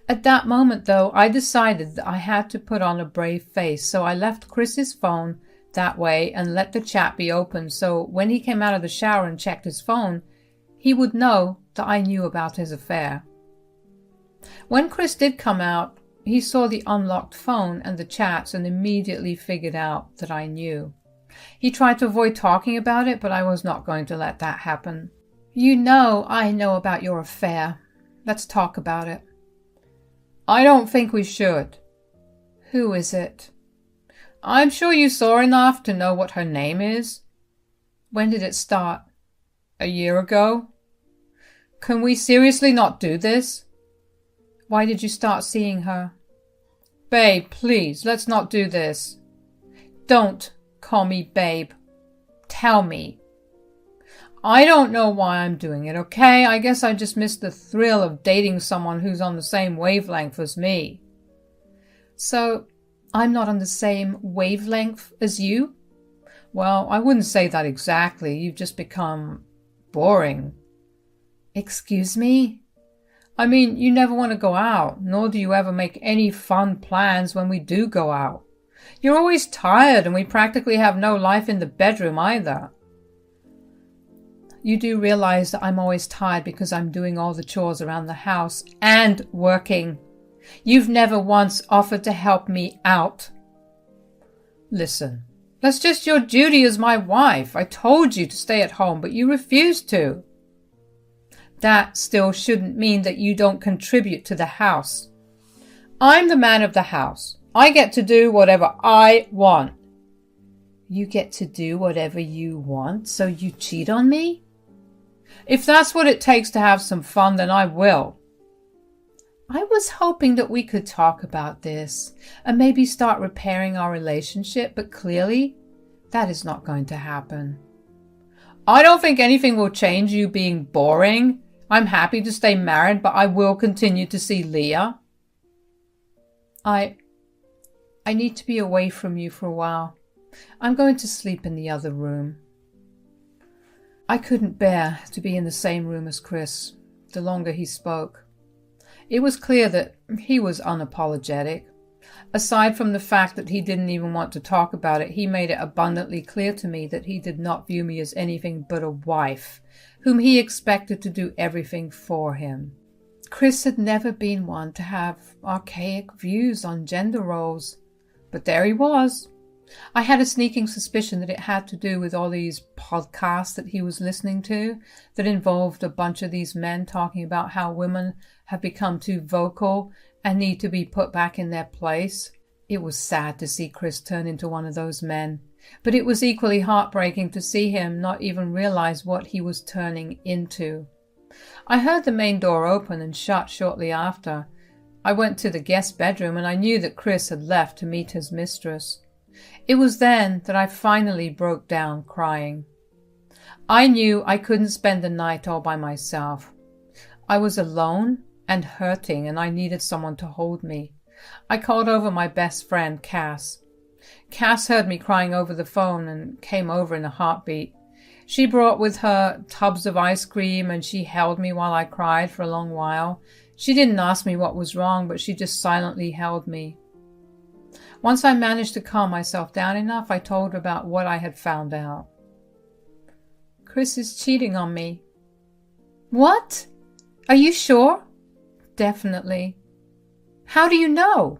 S1: At that moment, though, I decided that I had to put on a brave face, so I left Chris's phone that way and let the chat be open so when he came out of the shower and checked his phone, he would know that I knew about his affair. When Chris did come out, he saw the unlocked phone and the chats and immediately figured out that I knew. He tried to avoid talking about it, but I was not going to let that happen. You know I know about your affair. Let's talk about it. I don't think we should. Who is it? I'm sure you saw enough to know what her name is. When did it start? A year ago? Can we seriously not do this? Why did you start seeing her? Babe, please, let's not do this. Don't call me babe. Tell me. I don't know why I'm doing it, okay? I guess I just missed the thrill of dating someone who's on the same wavelength as me. So, I'm not on the same wavelength as you? Well, I wouldn't say that exactly. You've just become boring. Excuse me? I mean, you never want to go out, nor do you ever make any fun plans when we do go out. You're always tired, and we practically have no life in the bedroom either. You do realize that I'm always tired because I'm doing all the chores around the house and working. You've never once offered to help me out. Listen, that's just your duty as my wife. I told you to stay at home, but you refused to. That still shouldn't mean that you don't contribute to the house. I'm the man of the house. I get to do whatever I want. You get to do whatever you want, so you cheat on me? If that's what it takes to have some fun, then I will. I was hoping that we could talk about this and maybe start repairing our relationship, but clearly that is not going to happen. I don't think anything will change you being boring. I'm happy to stay married, but I will continue to see Leah. I need to be away from you for a while. I'm going to sleep in the other room. I couldn't bear to be in the same room as Chris the longer he spoke. It was clear that he was unapologetic. Aside from the fact that he didn't even want to talk about it, he made it abundantly clear to me that he did not view me as anything but a wife, whom he expected to do everything for him. Chris had never been one to have archaic views on gender roles, but there he was. I had a sneaking suspicion that it had to do with all these podcasts that he was listening to that involved a bunch of these men talking about how women have become too vocal and need to be put back in their place. It was sad to see Chris turn into one of those men, but it was equally heartbreaking to see him not even realize what he was turning into. I heard the main door open and shut shortly after. I went to the guest bedroom and I knew that Chris had left to meet his mistress. It was then that I finally broke down crying. I knew I couldn't spend the night all by myself. I was alone and hurting, and I needed someone to hold me. I called over my best friend, Cass. Cass heard me crying over the phone and came over in a heartbeat. She brought with her tubs of ice cream, and she held me while I cried for a long while. She didn't ask me what was wrong, but she just silently held me. Once I managed to calm myself down enough, I told her about what I had found out. Chris is cheating on me. What? Are you sure? Definitely. How do you know?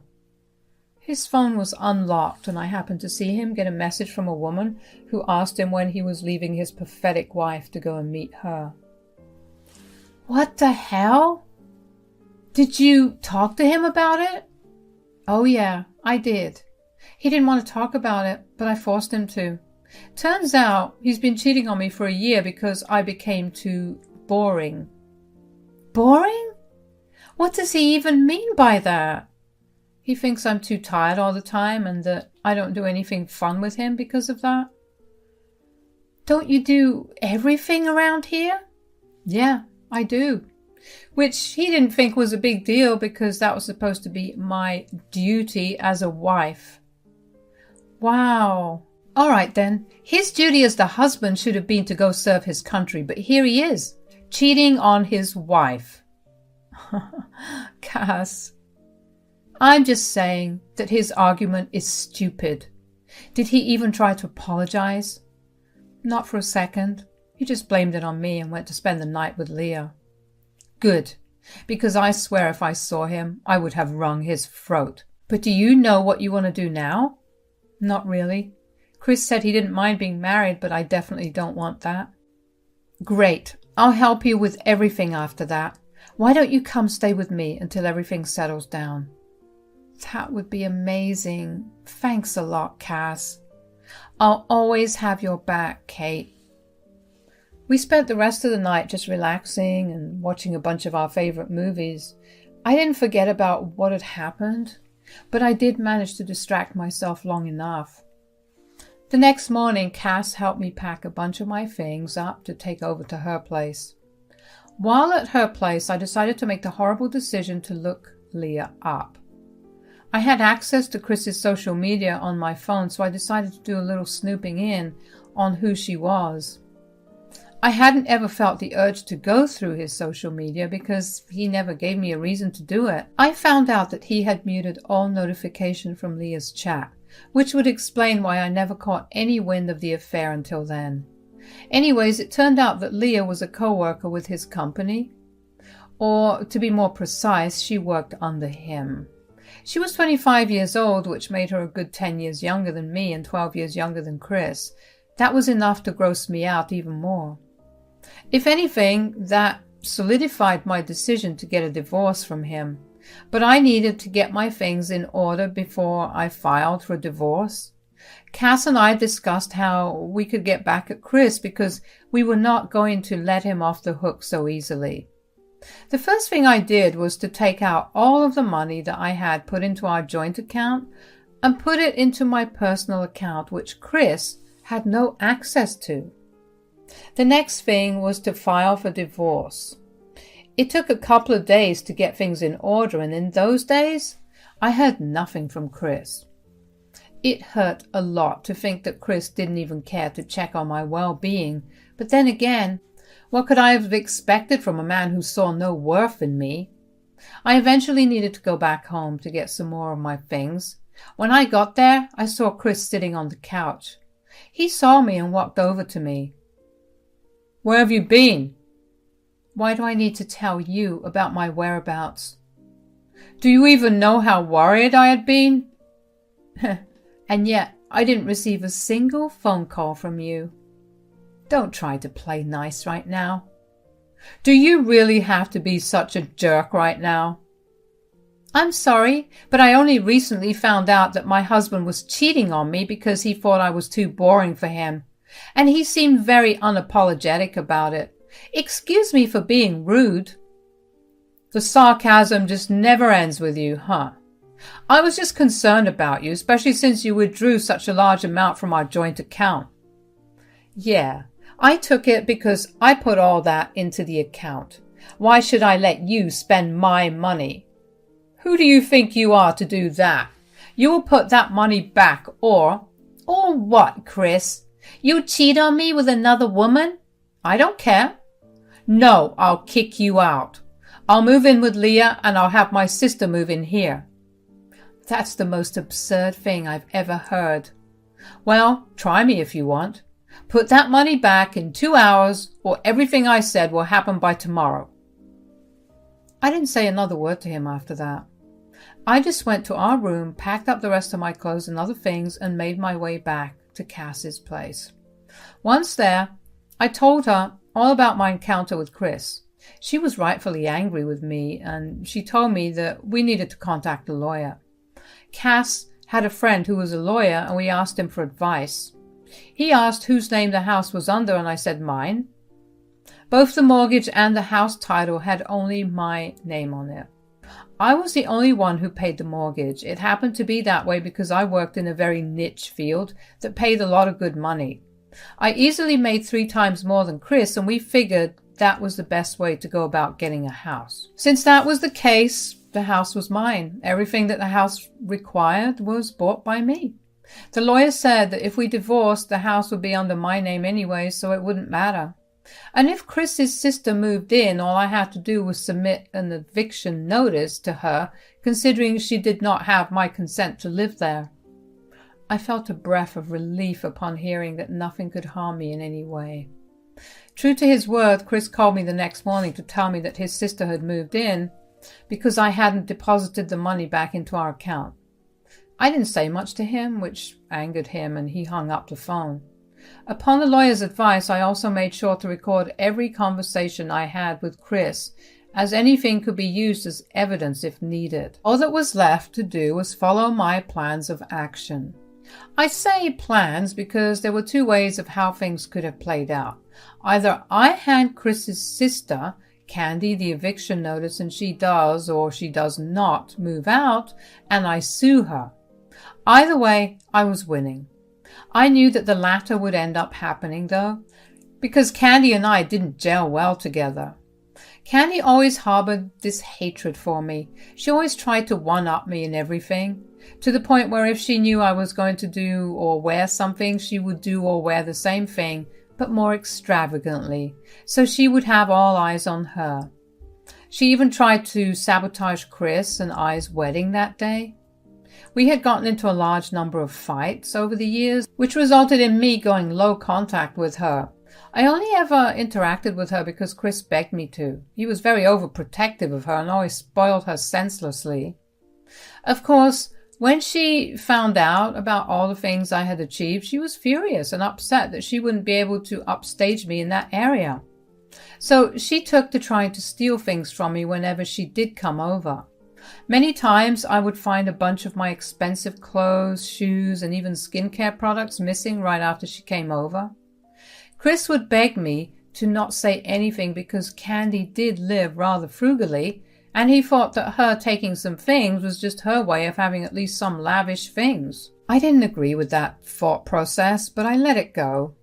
S1: His phone was unlocked, and I happened to see him get a message from a woman who asked him when he was leaving his pathetic wife to go and meet her. What the hell? Did you talk to him about it? Oh yeah, I did. He didn't want to talk about it, but I forced him to. Turns out he's been cheating on me for a year because I became too boring. Boring? What does he even mean by that? He thinks I'm too tired all the time and that I don't do anything fun with him because of that. Don't you do everything around here? Yeah, I do. Which he didn't think was a big deal because that was supposed to be my duty as a wife. Wow. All right then. His duty as the husband should have been to go serve his country, but here he is, cheating on his wife. Cass. I'm just saying that his argument is stupid. Did he even try to apologize? Not for a second. He just blamed it on me and went to spend the night with Leah. Good, because I swear if I saw him, I would have wrung his throat. But do you know what you want to do now? Not really. Chris said he didn't mind being married, but I definitely don't want that. Great. I'll help you with everything after that. Why don't you come stay with me until everything settles down? That would be amazing. Thanks a lot, Cass. I'll always have your back, Kate. We spent the rest of the night just relaxing and watching a bunch of our favorite movies. I didn't forget about what had happened, but I did manage to distract myself long enough. The next morning, Cass helped me pack a bunch of my things up to take over to her place. While at her place, I decided to make the horrible decision to look Leah up. I had access to Chris's social media on my phone, so I decided to do a little snooping in on who she was. I hadn't ever felt the urge to go through his social media because he never gave me a reason to do it. I found out that he had muted all notification from Leah's chat, which would explain why I never caught any wind of the affair until then. Anyways, it turned out that Leah was a co-worker with his company, or to be more precise, she worked under him. She was 25 years old, which made her a good 10 years younger than me and 12 years younger than Chris. That was enough to gross me out even more. If anything, that solidified my decision to get a divorce from him. But I needed to get my things in order before I filed for divorce. Cass and I discussed how we could get back at Chris because we were not going to let him off the hook so easily. The first thing I did was to take out all of the money that I had put into our joint account and put it into my personal account, which Chris had no access to. The next thing was to file for divorce. It took a couple of days to get things in order, and in those days, I heard nothing from Chris. It hurt a lot to think that Chris didn't even care to check on my well-being, but then again, what could I have expected from a man who saw no worth in me? I eventually needed to go back home to get some more of my things. When I got there, I saw Chris sitting on the couch. He saw me and walked over to me. "Where have you been?" "Why do I need to tell you about my whereabouts?" "Do you even know how worried I had been?" "And yet I didn't receive a single phone call from you. Don't try to play nice right now." "Do you really have to be such a jerk right now?" I'm sorry, but I only recently found out that my husband was cheating on me because he thought I was too boring for him. And he seemed very unapologetic about it. Excuse me for being rude. The sarcasm just never ends with you, huh? I was just concerned about you, especially since you withdrew such a large amount from our joint account. Yeah, I took it because I put all that into the account. Why should I let you spend my money? Who do you think you are to do that? You will put that money back or what, Chris? You cheat on me with another woman? I don't care. No, I'll kick you out. I'll move in with Leah and I'll have my sister move in here. That's the most absurd thing I've ever heard. Well, try me if you want. Put that money back in 2 hours or everything I said will happen by tomorrow. I didn't say another word to him after that. I just went to our room, packed up the rest of my clothes and other things, and made my way back to Cass's place. Once there, I told her all about my encounter with Chris. She was rightfully angry with me, and she told me that we needed to contact a lawyer. Cass had a friend who was a lawyer, and we asked him for advice. He asked whose name the house was under, and I said mine. Both the mortgage and the house title had only my name on it. I was the only one who paid the mortgage. It happened to be that way because I worked in a very niche field that paid a lot of good money. I easily made 3 times more than Chris, and we figured that was the best way to go about getting a house. Since that was the case, the house was mine. Everything that the house required was bought by me. The lawyer said that if we divorced, the house would be under my name anyway, so it wouldn't matter. And if Chris's sister moved in, all I had to do was submit an eviction notice to her, considering she did not have my consent to live there. I felt a breath of relief upon hearing that nothing could harm me in any way. True to his word, Chris called me the next morning to tell me that his sister had moved in because I hadn't deposited the money back into our account. I didn't say much to him, which angered him, and he hung up the phone. Upon the lawyer's advice, I also made sure to record every conversation I had with Chris, as anything could be used as evidence if needed. All that was left to do was follow my plans of action. I say plans because there were 2 ways of how things could have played out. Either I hand Chris's sister, Candy, the eviction notice and she does or she does not move out, and I sue her. Either way, I was winning. I knew that the latter would end up happening, though, because Candy and I didn't gel well together. Candy always harbored this hatred for me. She always tried to one-up me in everything, to the point where if she knew I was going to do or wear something, she would do or wear the same thing, but more extravagantly, so she would have all eyes on her. She even tried to sabotage Chris and I's wedding that day. We had gotten into a large number of fights over the years, which resulted in me going low contact with her. I only ever interacted with her because Chris begged me to. He was very overprotective of her and always spoiled her senselessly. Of course, when she found out about all the things I had achieved, she was furious and upset that she wouldn't be able to upstage me in that area. So she took to trying to steal things from me whenever she did come over. Many times I would find a bunch of my expensive clothes, shoes, and even skincare products missing right after she came over. Chris would beg me to not say anything because Candy did live rather frugally, and he thought that her taking some things was just her way of having at least some lavish things. I didn't agree with that thought process, but I let it go.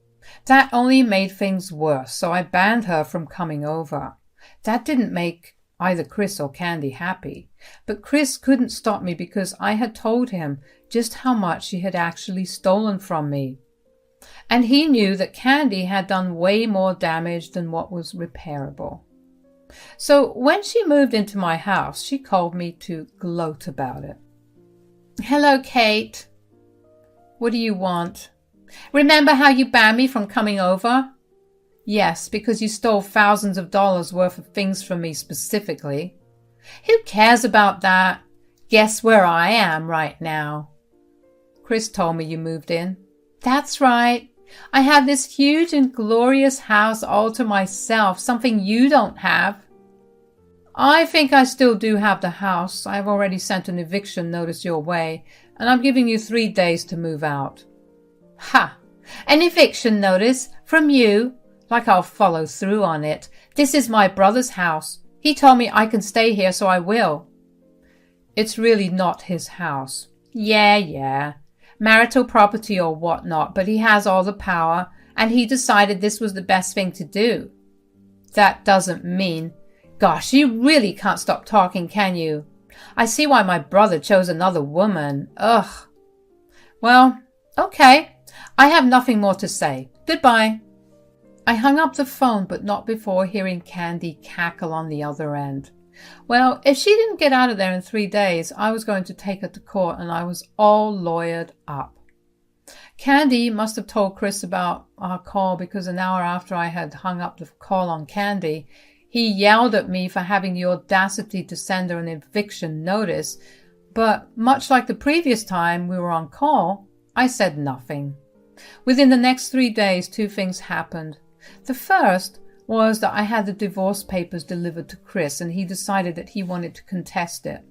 S1: That only made things worse, so I banned her from coming over. That didn't make either Chris or Candy happy, but Chris couldn't stop me because I had told him just how much she had actually stolen from me. And he knew that Candy had done way more damage than what was repairable. So when she moved into my house, she called me to gloat about it. "Hello, Kate. What do you want? Remember how you banned me from coming over?" "Yes, because you stole thousands of dollars worth of things from me specifically." "Who cares about that? Guess where I am right now?" "Chris told me you moved in." "That's right. I have this huge and glorious house all to myself, something you don't have." I think I still do have the house. I've already sent an eviction notice your way, and I'm giving you 3 days to move out. Ha! An eviction notice? From you? Like I'll follow through on it. This is my brother's house. He told me I can stay here, so I will. It's really not his house. Yeah. Marital property or whatnot, but he has all the power, and he decided this was the best thing to do. That doesn't mean... Gosh, you really can't stop talking, can you? I see why my brother chose another woman. Ugh. Well, okay. I have nothing more to say. Goodbye. I hung up the phone, but not before hearing Candy cackle on the other end. Well, if she didn't get out of there in 3 days, I was going to take her to court, and I was all lawyered up. Candy must have told Chris about our call, because an hour after I had hung up the call on Candy, he yelled at me for having the audacity to send her an eviction notice, but much like the previous time we were on call, I said nothing. Within the next 3 days, 2 things happened. The first was that I had the divorce papers delivered to Chris, and he decided that he wanted to contest it.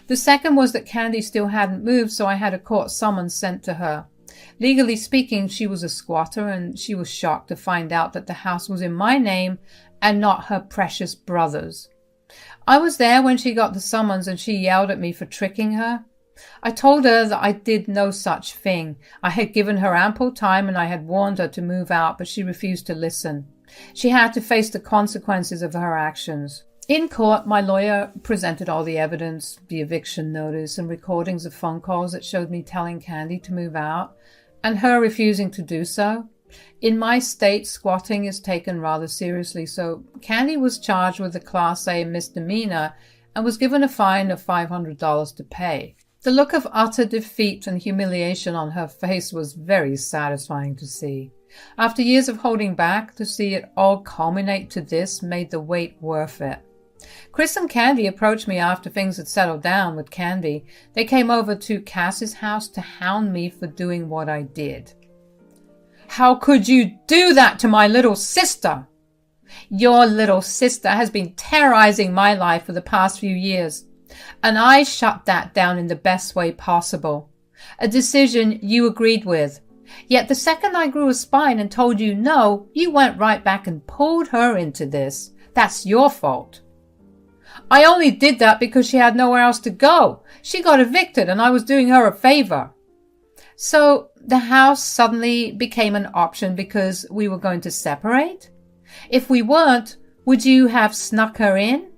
S1: The second was that Candy still hadn't moved, so I had a court summons sent to her. Legally speaking, she was a squatter, and she was shocked to find out that the house was in my name and not her precious brother's. I was there when she got the summons, and she yelled at me for tricking her. I told her that I did no such thing. I had given her ample time, and I had warned her to move out, but she refused to listen. She had to face the consequences of her actions. In court, my lawyer presented all the evidence, the eviction notice, and recordings of phone calls that showed me telling Candy to move out, and her refusing to do so. In my state, squatting is taken rather seriously, so Candy was charged with a Class A misdemeanor and was given a fine of $500 to pay. The look of utter defeat and humiliation on her face was very satisfying to see. After years of holding back, to see it all culminate to this made the wait worth it. Chris and Candy approached me after things had settled down with Candy. They came over to Cass's house to hound me for doing what I did. How could you do that to my little sister? Your little sister has been terrorizing my life for the past few years, and I shut that down in the best way possible. A decision you agreed with. Yet the second I grew a spine and told you no, you went right back and pulled her into this. That's your fault. I only did that because she had nowhere else to go. She got evicted and I was doing her a favor. So the house suddenly became an option because we were going to separate? If we weren't, would you have snuck her in?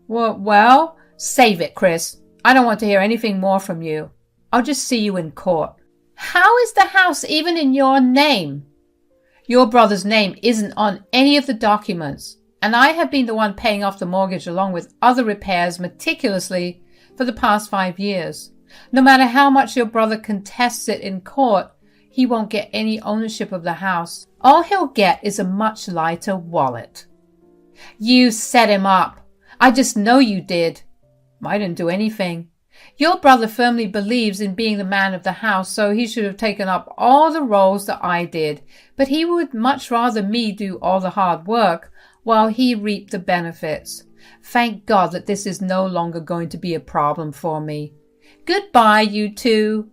S1: Well, save it, Chris. I don't want to hear anything more from you. I'll just see you in court. How is the house even in your name? Your brother's name isn't on any of the documents, and I have been the one paying off the mortgage along with other repairs meticulously for the past 5 years. No matter how much your brother contests it in court, he won't get any ownership of the house. All he'll get is a much lighter wallet. You set him up. I just know you did. I didn't do anything. Your brother firmly believes in being the man of the house, so he should have taken up all the roles that I did, but he would much rather me do all the hard work while he reaped the benefits. Thank God that this is no longer going to be a problem for me. Goodbye, you two.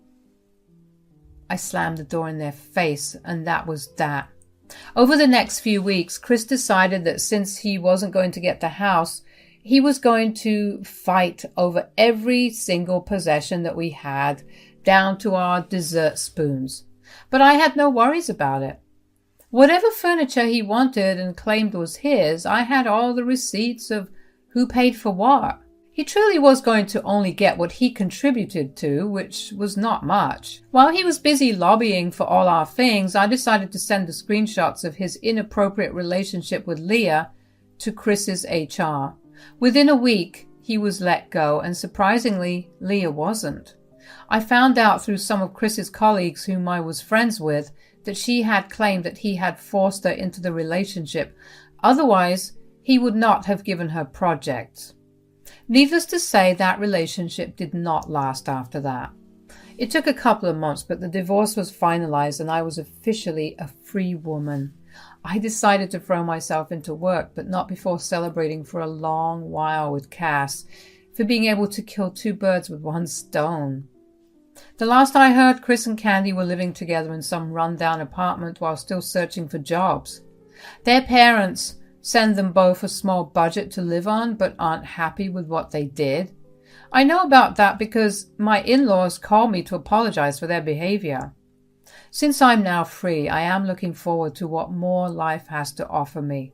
S1: I slammed the door in their face, and that was that. Over the next few weeks, Chris decided that since he wasn't going to get the house, he was going to fight over every single possession that we had, down to our dessert spoons. But I had no worries about it. Whatever furniture he wanted and claimed was his, I had all the receipts of who paid for what. He truly was going to only get what he contributed to, which was not much. While he was busy lobbying for all our things, I decided to send the screenshots of his inappropriate relationship with Leah to Chris's HR. Within a week, he was let go, and surprisingly, Leah wasn't. I found out through some of Chris's colleagues whom I was friends with that she had claimed that he had forced her into the relationship. Otherwise, he would not have given her projects. Needless to say, that relationship did not last after that. It took a couple of months, but the divorce was finalized and I was officially a free woman. I decided to throw myself into work, but not before celebrating for a long while with Cass for being able to kill two birds with one stone. The last I heard, Chris and Candy were living together in some rundown apartment while still searching for jobs. Their parents send them both a small budget to live on, but aren't happy with what they did. I know about that because my in-laws called me to apologize for their behavior. Since I'm now free, I am looking forward to what more life has to offer me.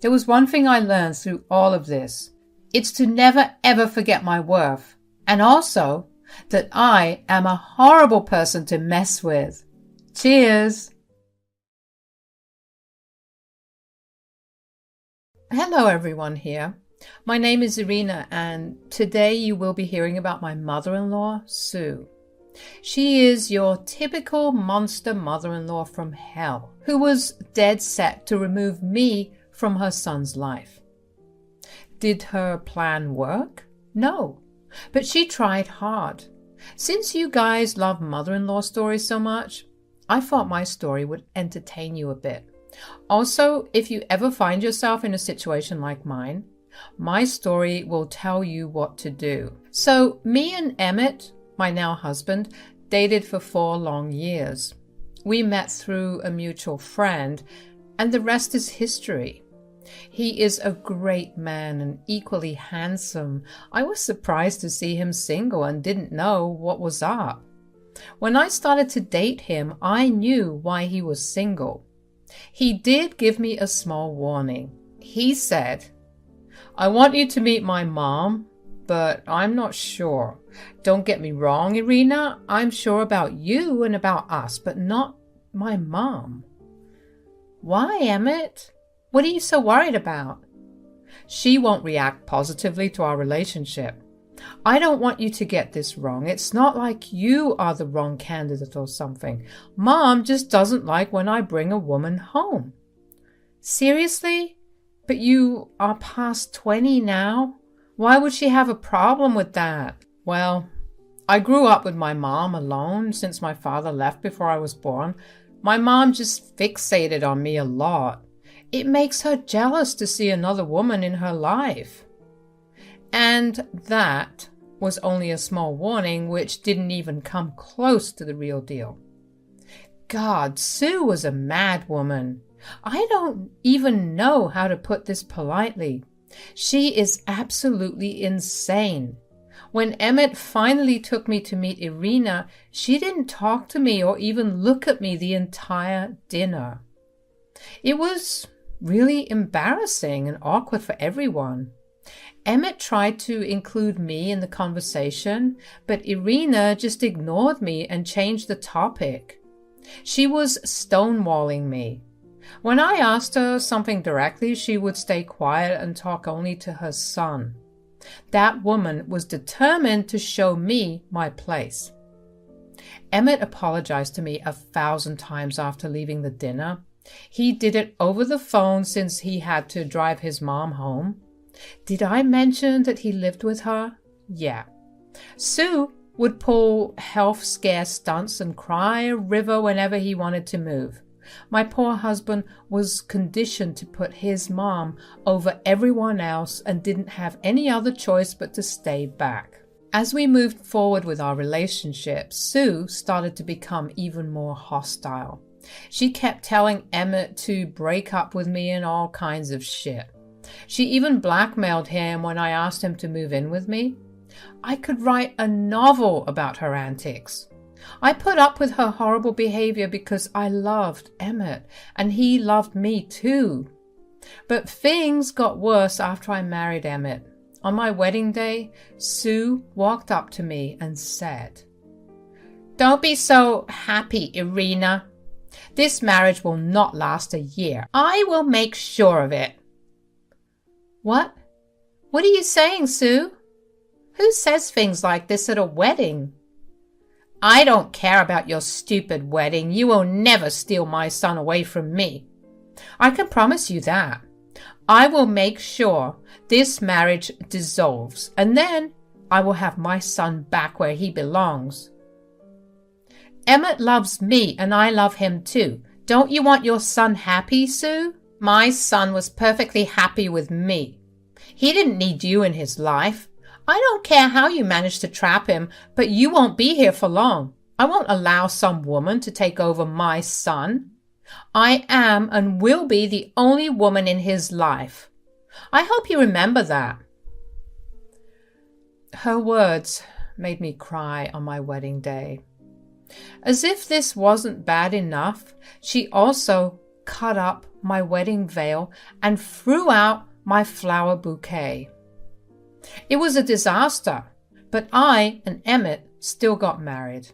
S1: There was one thing I learned through all of this. It's to never ever forget my worth, and also that I am a horrible person to mess with. Cheers! Hello everyone here. My name is Irina, and today you will be hearing about my mother-in-law, Sue. She is your typical monster mother-in-law from hell, who was dead set to remove me from her son's life. Did her plan work? No, but she tried hard. Since you guys love mother-in-law stories so much, I thought my story would entertain you a bit. Also, if you ever find yourself in a situation like mine, my story will tell you what to do. So, me and Emmett, my now husband, dated for 4 long years. We met through a mutual friend, and the rest is history. He is a great man and equally handsome. I was surprised to see him single and didn't know what was up. When I started to date him, I knew why he was single. He did give me a small warning. He said, "I want you to meet my mom, but I'm not sure. Don't get me wrong, Irina, I'm sure about you and about us, but not my mom." "Why, Emmett? What are you so worried about?" "She won't react positively to our relationship. I don't want you to get this wrong. It's not like you are the wrong candidate or something. Mom just doesn't like when I bring a woman home." "Seriously? But you are past 20 now. Why would she have a problem with that?" "Well, I grew up with my mom alone since my father left before I was born. My mom just fixated on me a lot. It makes her jealous to see another woman in her life." And that was only a small warning, which didn't even come close to the real deal. God, Sue was a mad woman. I don't even know how to put this politely. She is absolutely insane. When Emmett finally took me to meet Irina, she didn't talk to me or even look at me the entire dinner. It was really embarrassing and awkward for everyone. Emmett tried to include me in the conversation, but Irina just ignored me and changed the topic. She was stonewalling me. When I asked her something directly, she would stay quiet and talk only to her son. That woman was determined to show me my place. Emmett apologized to me 1,000 times after leaving the dinner. He did it over the phone since he had to drive his mom home. Did I mention that he lived with her? Yeah. Sue would pull health scare stunts and cry a river whenever he wanted to move. My poor husband was conditioned to put his mom over everyone else and didn't have any other choice but to stay back. As we moved forward with our relationship, Sue started to become even more hostile. She kept telling Emmett to break up with me and all kinds of shit. She even blackmailed him when I asked him to move in with me. I could write a novel about her antics. I put up with her horrible behavior because I loved Emmett, and he loved me too. But things got worse after I married Emmett. On my wedding day, Sue walked up to me and said, "Don't be so happy, Irina. This marriage will not last a year. I will make sure of it." What? What are you saying, Sue? Who says things like this at a wedding? "I don't care about your stupid wedding. You will never steal my son away from me. I can promise you that. I will make sure this marriage dissolves, and then I will have my son back where he belongs." "Emmett loves me, and I love him too. Don't you want your son happy, Sue? My son was perfectly happy with me. He didn't need you in his life. I don't care how you managed to trap him, but you won't be here for long. I won't allow some woman to take over my son. I am and will be the only woman in his life. I hope you remember that." Her words made me cry on my wedding day. As if this wasn't bad enough, she also cut up my wedding veil and threw out my flower bouquet. It was a disaster, but I and Emmett still got married.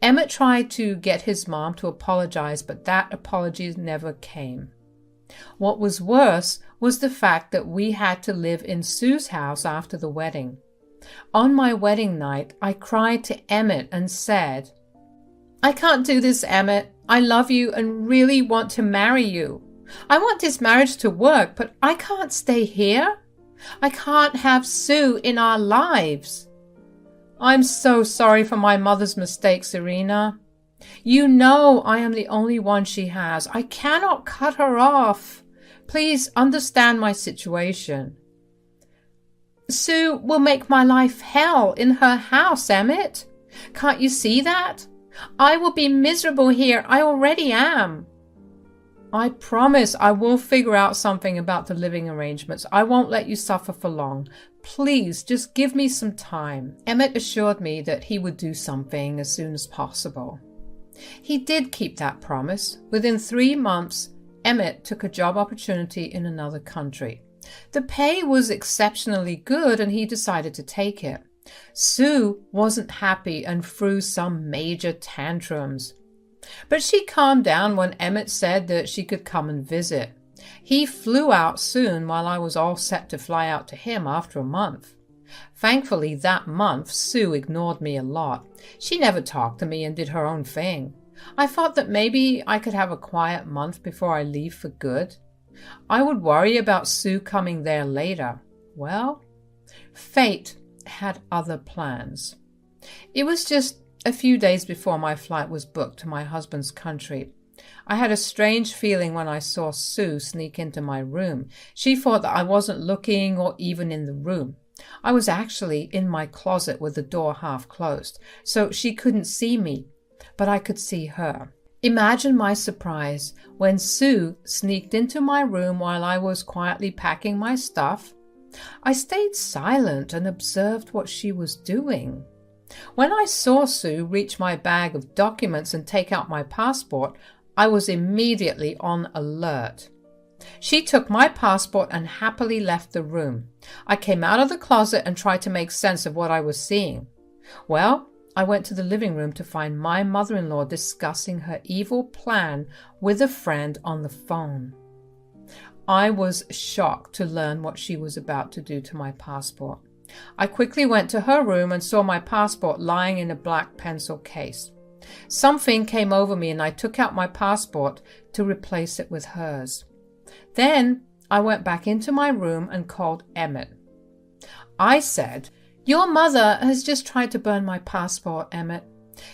S1: Emmett tried to get his mom to apologize, but that apology never came. What was worse was the fact that we had to live in Sue's house after the wedding. On my wedding night, I cried to Emmett and said, "I can't do this, Emmett. I love you and really want to marry you. I want this marriage to work, but I can't stay here. I can't have Sue in our lives. I'm so sorry for my mother's mistakes, Irina. You know I am the only one she has. I cannot cut her off. Please understand my situation. Sue will make my life hell in her house, Emmett. Can't you see that? I will be miserable here. I already am. I promise I will figure out something about the living arrangements. I won't let you suffer for long. Please, just give me some time." Emmett assured me that he would do something as soon as possible. He did keep that promise. Within 3 months, Emmett took a job opportunity in another country. The pay was exceptionally good and he decided to take it. Sue wasn't happy and threw some major tantrums. But she calmed down when Emmett said that she could come and visit. He flew out soon while I was all set to fly out to him after a month. Thankfully, that month, Sue ignored me a lot. She never talked to me and did her own thing. I thought that maybe I could have a quiet month before I leave for good. I would worry about Sue coming there later. Well, fate had other plans. It was just a few days before my flight was booked to my husband's country. I had a strange feeling when I saw Sue sneak into my room. She thought that I wasn't looking or even in the room. I was actually in my closet with the door half closed, so she couldn't see me, but I could see her. Imagine my surprise when Sue sneaked into my room while I was quietly packing my stuff. I stayed silent and observed what she was doing. When I saw Sue reach my bag of documents and take out my passport, I was immediately on alert. She took my passport and happily left the room. I came out of the closet and tried to make sense of what I was seeing. Well, I went to the living room to find my mother-in-law discussing her evil plan with a friend on the phone. I was shocked to learn what she was about to do to my passport. I quickly went to her room and saw my passport lying in a black pencil case. Something came over me and I took out my passport to replace it with hers. Then I went back into my room and called Emmett. I said, "Your mother has just tried to burn my passport, Emmett.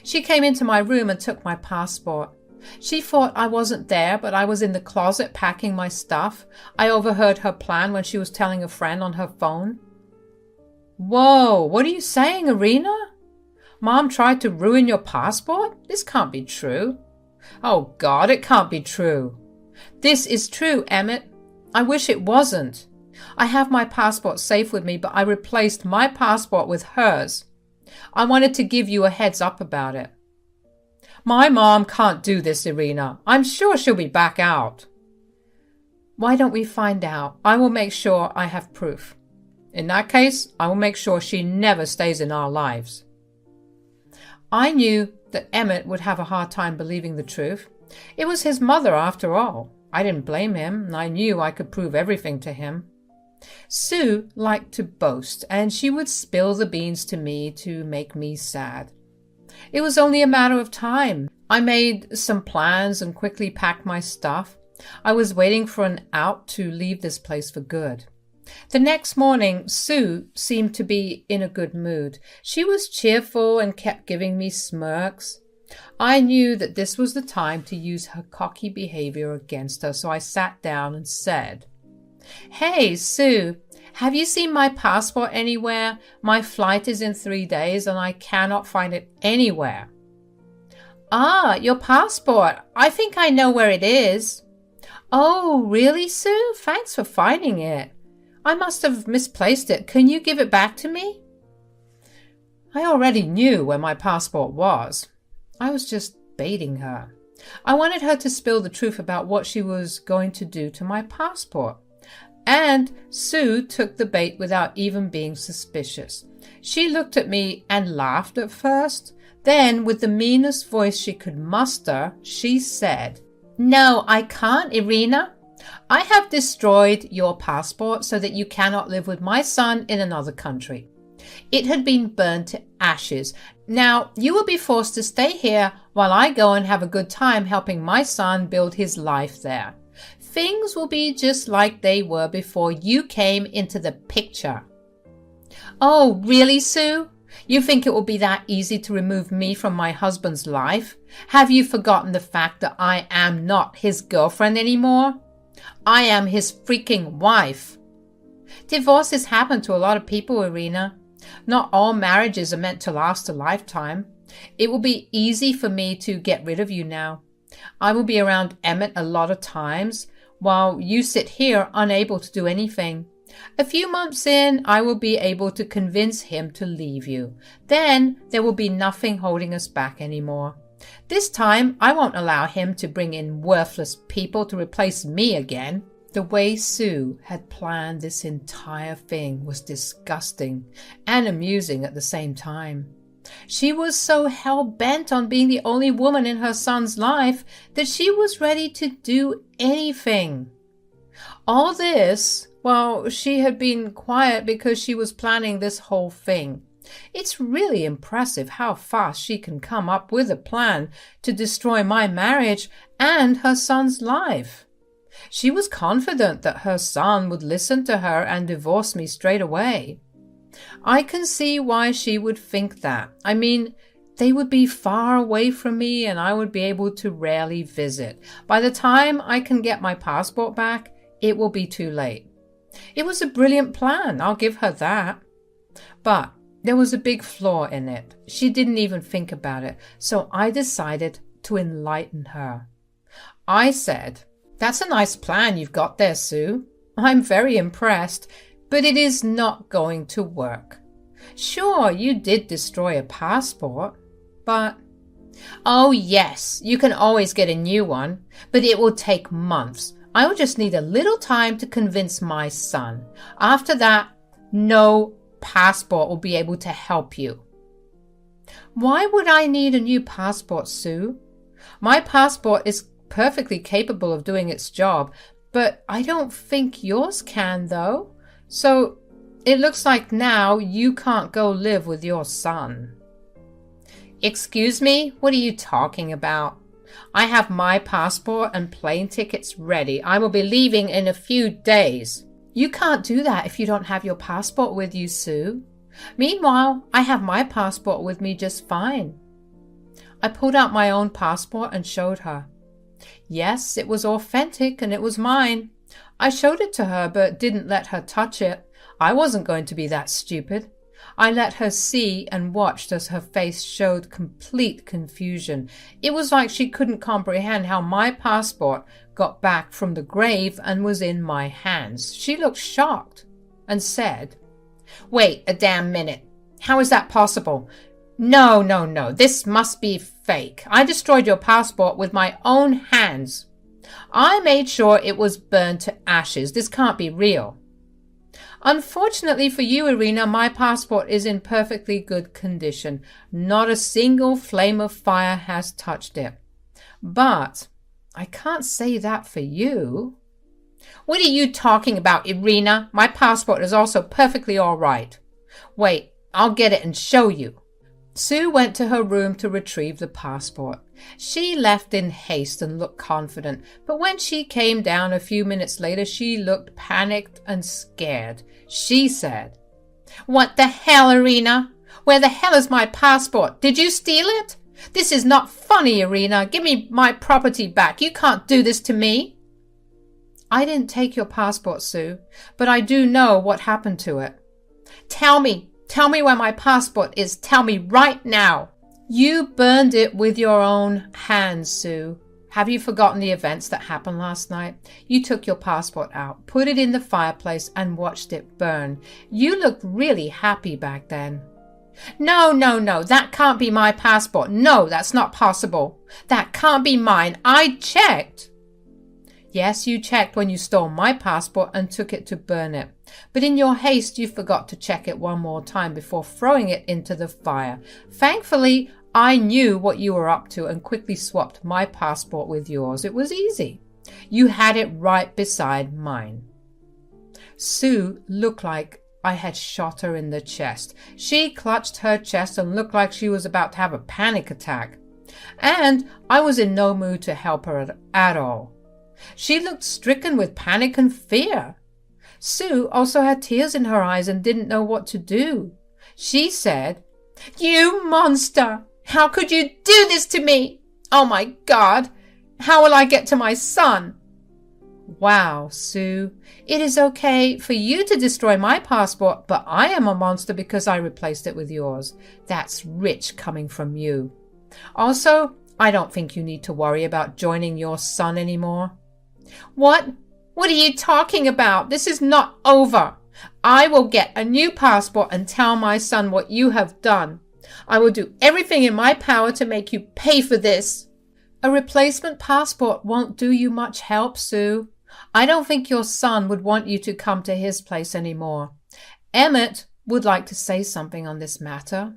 S1: She came into my room and took my passport. She thought I wasn't there, but I was in the closet packing my stuff. I overheard her plan when she was telling a friend on her phone." "Whoa, what are you saying, Irina? Mom tried to ruin your passport? This can't be true." "Oh God, it can't be true." "This is true, Emmett. I wish it wasn't. I have my passport safe with me, but I replaced my passport with hers. I wanted to give you a heads up about it." "My mom can't do this, Irina. I'm sure she'll be back out." "Why don't we find out? I will make sure I have proof. In that case, I will make sure she never stays in our lives." I knew that Emmett would have a hard time believing the truth. It was his mother, after all. I didn't blame him, and I knew I could prove everything to him. Sue liked to boast, and she would spill the beans to me to make me sad. It was only a matter of time. I made some plans and quickly packed my stuff. I was waiting for an out to leave this place for good. The next morning, Sue seemed to be in a good mood. She was cheerful and kept giving me smirks. I knew that this was the time to use her cocky behavior against her, so I sat down and said, "Hey, Sue, have you seen my passport anywhere? My flight is in 3 days and I cannot find it anywhere." "Ah, your passport. I think I know where it is." "Oh, really, Sue? Thanks for finding it. I must have misplaced it. Can you give it back to me?" I already knew where my passport was. I was just baiting her. I wanted her to spill the truth about what she was going to do to my passport. And Sue took the bait without even being suspicious. She looked at me and laughed at first. Then, with the meanest voice she could muster, she said, "No, I can't, Irina. I have destroyed your passport so that you cannot live with my son in another country. It had been burned to ashes. Now, you will be forced to stay here while I go and have a good time helping my son build his life there. Things will be just like they were before you came into the picture." "Oh, really, Sue? You think it will be that easy to remove me from my husband's life? Have you forgotten the fact that I am not his girlfriend anymore? I am his freaking wife." Divorces happen to a lot of people, Irina. Not all marriages are meant to last a lifetime. It will be easy for me to get rid of you now. I will be around Emmett a lot of times, while you sit here unable to do anything. A few months in, I will be able to convince him to leave you. Then there will be nothing holding us back anymore. This time, I won't allow him to bring in worthless people to replace me again. The way Sue had planned this entire thing was disgusting and amusing at the same time. She was so hell-bent on being the only woman in her son's life that she was ready to do anything. All this while she had been quiet because she was planning this whole thing. It's really impressive how fast she can come up with a plan to destroy my marriage and her son's life. She was confident that her son would listen to her and divorce me straight away. I can see why she would think that. I mean, they would be far away from me and I would be able to rarely visit. By the time I can get my passport back, it will be too late. It was a brilliant plan, I'll give her that. But there was a big flaw in it. She didn't even think about it, so I decided to enlighten her. I said, "That's a nice plan you've got there, Sue. I'm very impressed, but it is not going to work. Sure, you did destroy a passport, but—" "Oh yes, you can always get a new one, but it will take months. I will just need a little time to convince my son. After that, no passport will be able to help you." "Why would I need a new passport, Sue? My passport is perfectly capable of doing its job, but I don't think yours can, though. So it looks like now you can't go live with your son." "Excuse me? What are you talking about? I have my passport and plane tickets ready. I will be leaving in a few days." "You can't do that if you don't have your passport with you, Sue. Meanwhile, I have my passport with me just fine." I pulled out my own passport and showed her. Yes, it was authentic and it was mine. I showed it to her but didn't let her touch it. I wasn't going to be that stupid. I let her see and watched as her face showed complete confusion. It was like she couldn't comprehend how my passport got back from the grave and was in my hands. She looked shocked and said, "Wait a damn minute. How is that possible? No, this must be fake. I destroyed your passport with my own hands. I made sure it was burned to ashes. This can't be real." "Unfortunately for you, Irina, my passport is in perfectly good condition. Not a single flame of fire has touched it. But I can't say that for you." "What are you talking about, Irina? My passport is also perfectly all right. Wait, I'll get it and show you." Sue went to her room to retrieve the passport. She left in haste and looked confident, but when she came down a few minutes later, she looked panicked and scared. She said, "What the hell, Irina? Where the hell is my passport? Did you steal it? This is not funny, Irina. Give me my property back. You can't do this to me. I didn't take your passport, Sue, but I do know what happened to it. Tell me where my passport is. Tell me right now. You burned it with your own hands, Sue. Have you forgotten the events that happened last night? You took your passport out, put it in the fireplace, and watched it burn. You looked really happy back then. No, that can't be my passport. No, that's not possible. That can't be mine. I checked. Yes, you checked when you stole my passport and took it to burn it. But in your haste, you forgot to check it one more time before throwing it into the fire. Thankfully, I knew what you were up to and quickly swapped my passport with yours. It was easy. You had it right beside mine. Sue looked like I had shot her in the chest. She clutched her chest and looked like she was about to have a panic attack. And I was in no mood to help her at all. She looked stricken with panic and fear. Sue also had tears in her eyes and didn't know what to do. She said, "You monster! How could you do this to me? Oh my God! How will I get to my son?" Wow, Sue, it is okay for you to destroy my passport, but I am a monster because I replaced it with yours. That's rich coming from you. Also, I don't think you need to worry about joining your son anymore. What? What are you talking about? This is not over. I will get a new passport and tell my son what you have done. I will do everything in my power to make you pay for this. A replacement passport won't do you much help, Sue. I don't think your son would want you to come to his place anymore. Emmett would like to say something on this matter.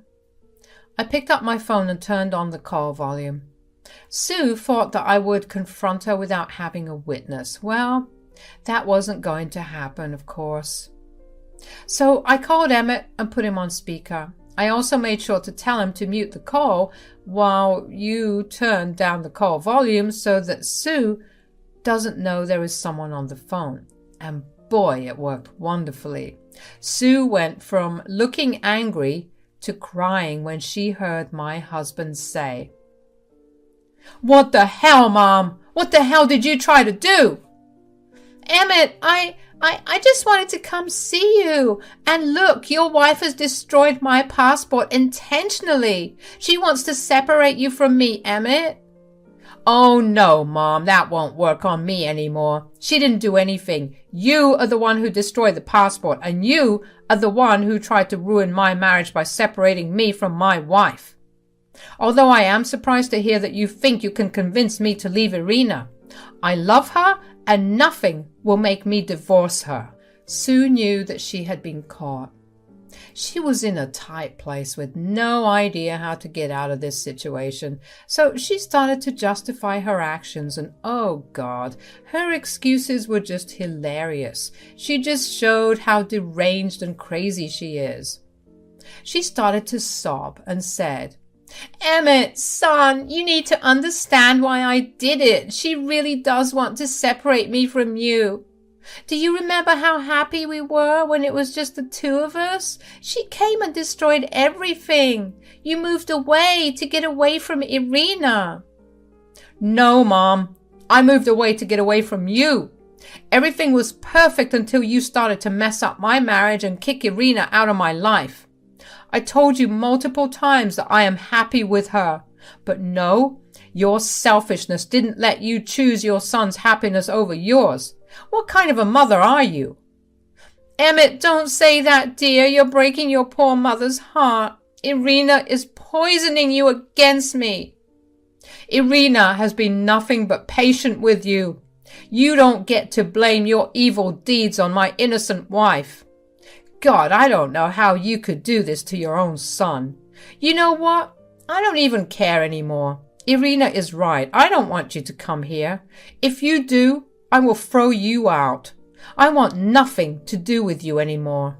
S1: I picked up my phone and turned on the call volume. Sue thought that I would confront her without having a witness. Well, that wasn't going to happen, of course. So I called Emmett and put him on speaker. I also made sure to tell him to mute the call while you turned down the call volume so that Sue doesn't know there is someone on the phone. And boy, it worked wonderfully. Sue went from looking angry to crying when she heard my husband say, "What the hell, Mom? What the hell did you try to do?" "Emmett, I just wanted to come see you. And look, your wife has destroyed my passport intentionally. She wants to separate you from me, Emmett." "Oh no, Mom, that won't work on me anymore. She didn't do anything. You are the one who destroyed the passport, and you are the one who tried to ruin my marriage by separating me from my wife. Although I am surprised to hear that you think you can convince me to leave Irina. I love her, and nothing will make me divorce her." Sue knew that she had been caught. She was in a tight place with no idea how to get out of this situation, so she started to justify her actions, and oh God, her excuses were just hilarious. She just showed how deranged and crazy she is. She started to sob and said, "Emmett, son, you need to understand why I did it. She really does want to separate me from you. Do you remember how happy we were when it was just the two of us? She came and destroyed everything. You moved away to get away from Irina." "No, Mom. I moved away to get away from you. Everything was perfect until you started to mess up my marriage and kick Irina out of my life. I told you multiple times that I am happy with her. But no, your selfishness didn't let you choose your son's happiness over yours. What kind of a mother are you?" "Emmett, don't say that, dear. You're breaking your poor mother's heart. Irina is poisoning you against me." "Irina has been nothing but patient with you. You don't get to blame your evil deeds on my innocent wife. God, I don't know how you could do this to your own son. You know what? I don't even care anymore. Irina is right. I don't want you to come here. If you do, I will throw you out. I want nothing to do with you anymore."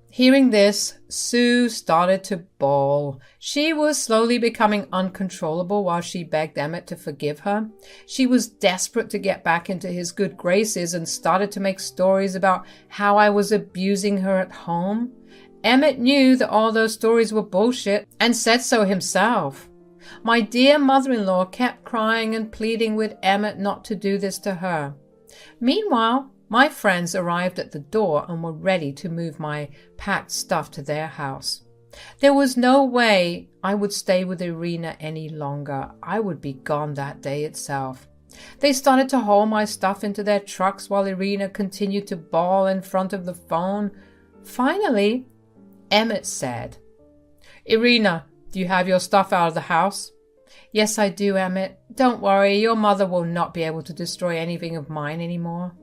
S1: Hearing this, Sue started to bawl. She was slowly becoming uncontrollable while she begged Emmett to forgive her. She was desperate to get back into his good graces and started to make stories about how I was abusing her at home. Emmett knew that all those stories were bullshit and said so himself. My dear mother-in-law kept crying and pleading with Emmett not to do this to her. Meanwhile, my friends arrived at the door and were ready to move my packed stuff to their house. There was no way I would stay with Irina any longer. I would be gone that day itself. They started to haul my stuff into their trucks while Irina continued to bawl in front of the phone. Finally, Emmett said, "Irina, do you have your stuff out of the house?" "Yes, I do, Emmett. Don't worry, your mother will not be able to destroy anything of mine anymore."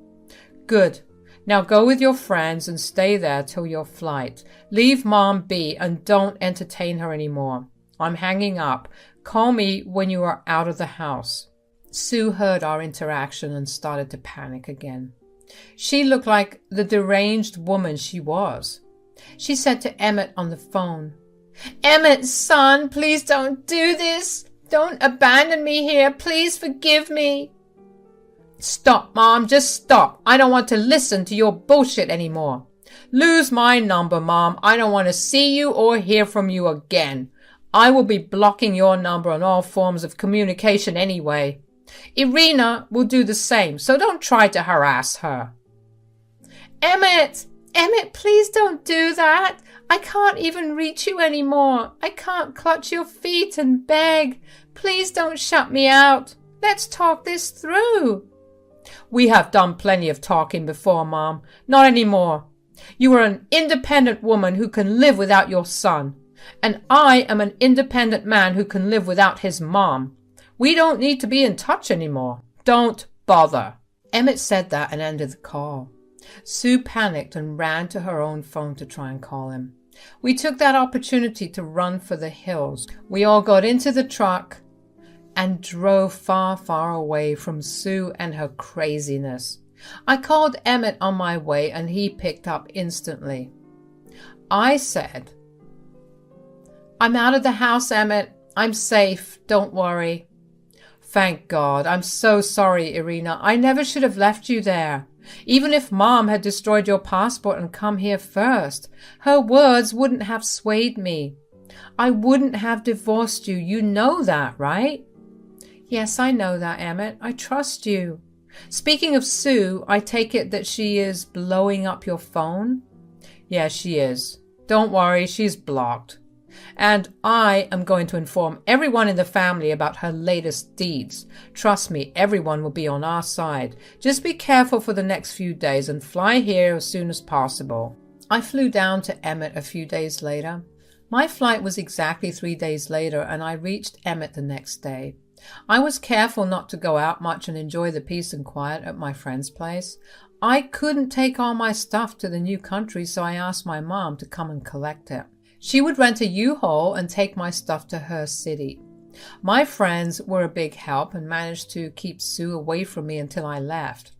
S1: "Good. Now go with your friends and stay there till your flight. Leave Mom be and don't entertain her anymore. I'm hanging up. Call me when you are out of the house." Sue heard our interaction and started to panic again. She looked like the deranged woman she was. She said to Emmett on the phone, "Emmett, son, please don't do this. Don't abandon me here. Please forgive me." "Stop, Mom. Just stop. I don't want to listen to your bullshit anymore. Lose my number, Mom. I don't want to see you or hear from you again. I will be blocking your number on all forms of communication anyway. Irina will do the same, so don't try to harass her." Emmett, please don't do that. I can't even reach you anymore. I can't clutch your feet and beg. Please don't shut me out. Let's talk this through." "We have done plenty of talking before, Mom. Not anymore. You are an independent woman who can live without your son, and I am an independent man who can live without his mom. We don't need to be in touch anymore. Don't bother." Emmett said that and ended the call. Sue panicked and ran to her own phone to try and call him. We took that opportunity to run for the hills. We all got into the truck and drove far, far away from Sue and her craziness. I called Emmett on my way and he picked up instantly. I said, "I'm out of the house, Emmett. I'm safe. Don't worry." "Thank God. I'm so sorry, Irina. I never should have left you there. Even if Mom had destroyed your passport and come here first, her words wouldn't have swayed me. I wouldn't have divorced you. You know that, right?" "Yes, I know that, Emmett. I trust you. Speaking of Sue, I take it that she is blowing up your phone?" "Yes, she is. Don't worry, she's blocked. And I am going to inform everyone in the family about her latest deeds. Trust me, everyone will be on our side. Just be careful for the next few days and fly here as soon as possible." I flew down to Emmett a few days later. My flight was exactly 3 days later, and I reached Emmett the next day. I was careful not to go out much and enjoy the peace and quiet at my friend's place. I couldn't take all my stuff to the new country, so I asked my mom to come and collect it. She would rent a U-Haul and take my stuff to her city. My friends were a big help and managed to keep Sue away from me until I left.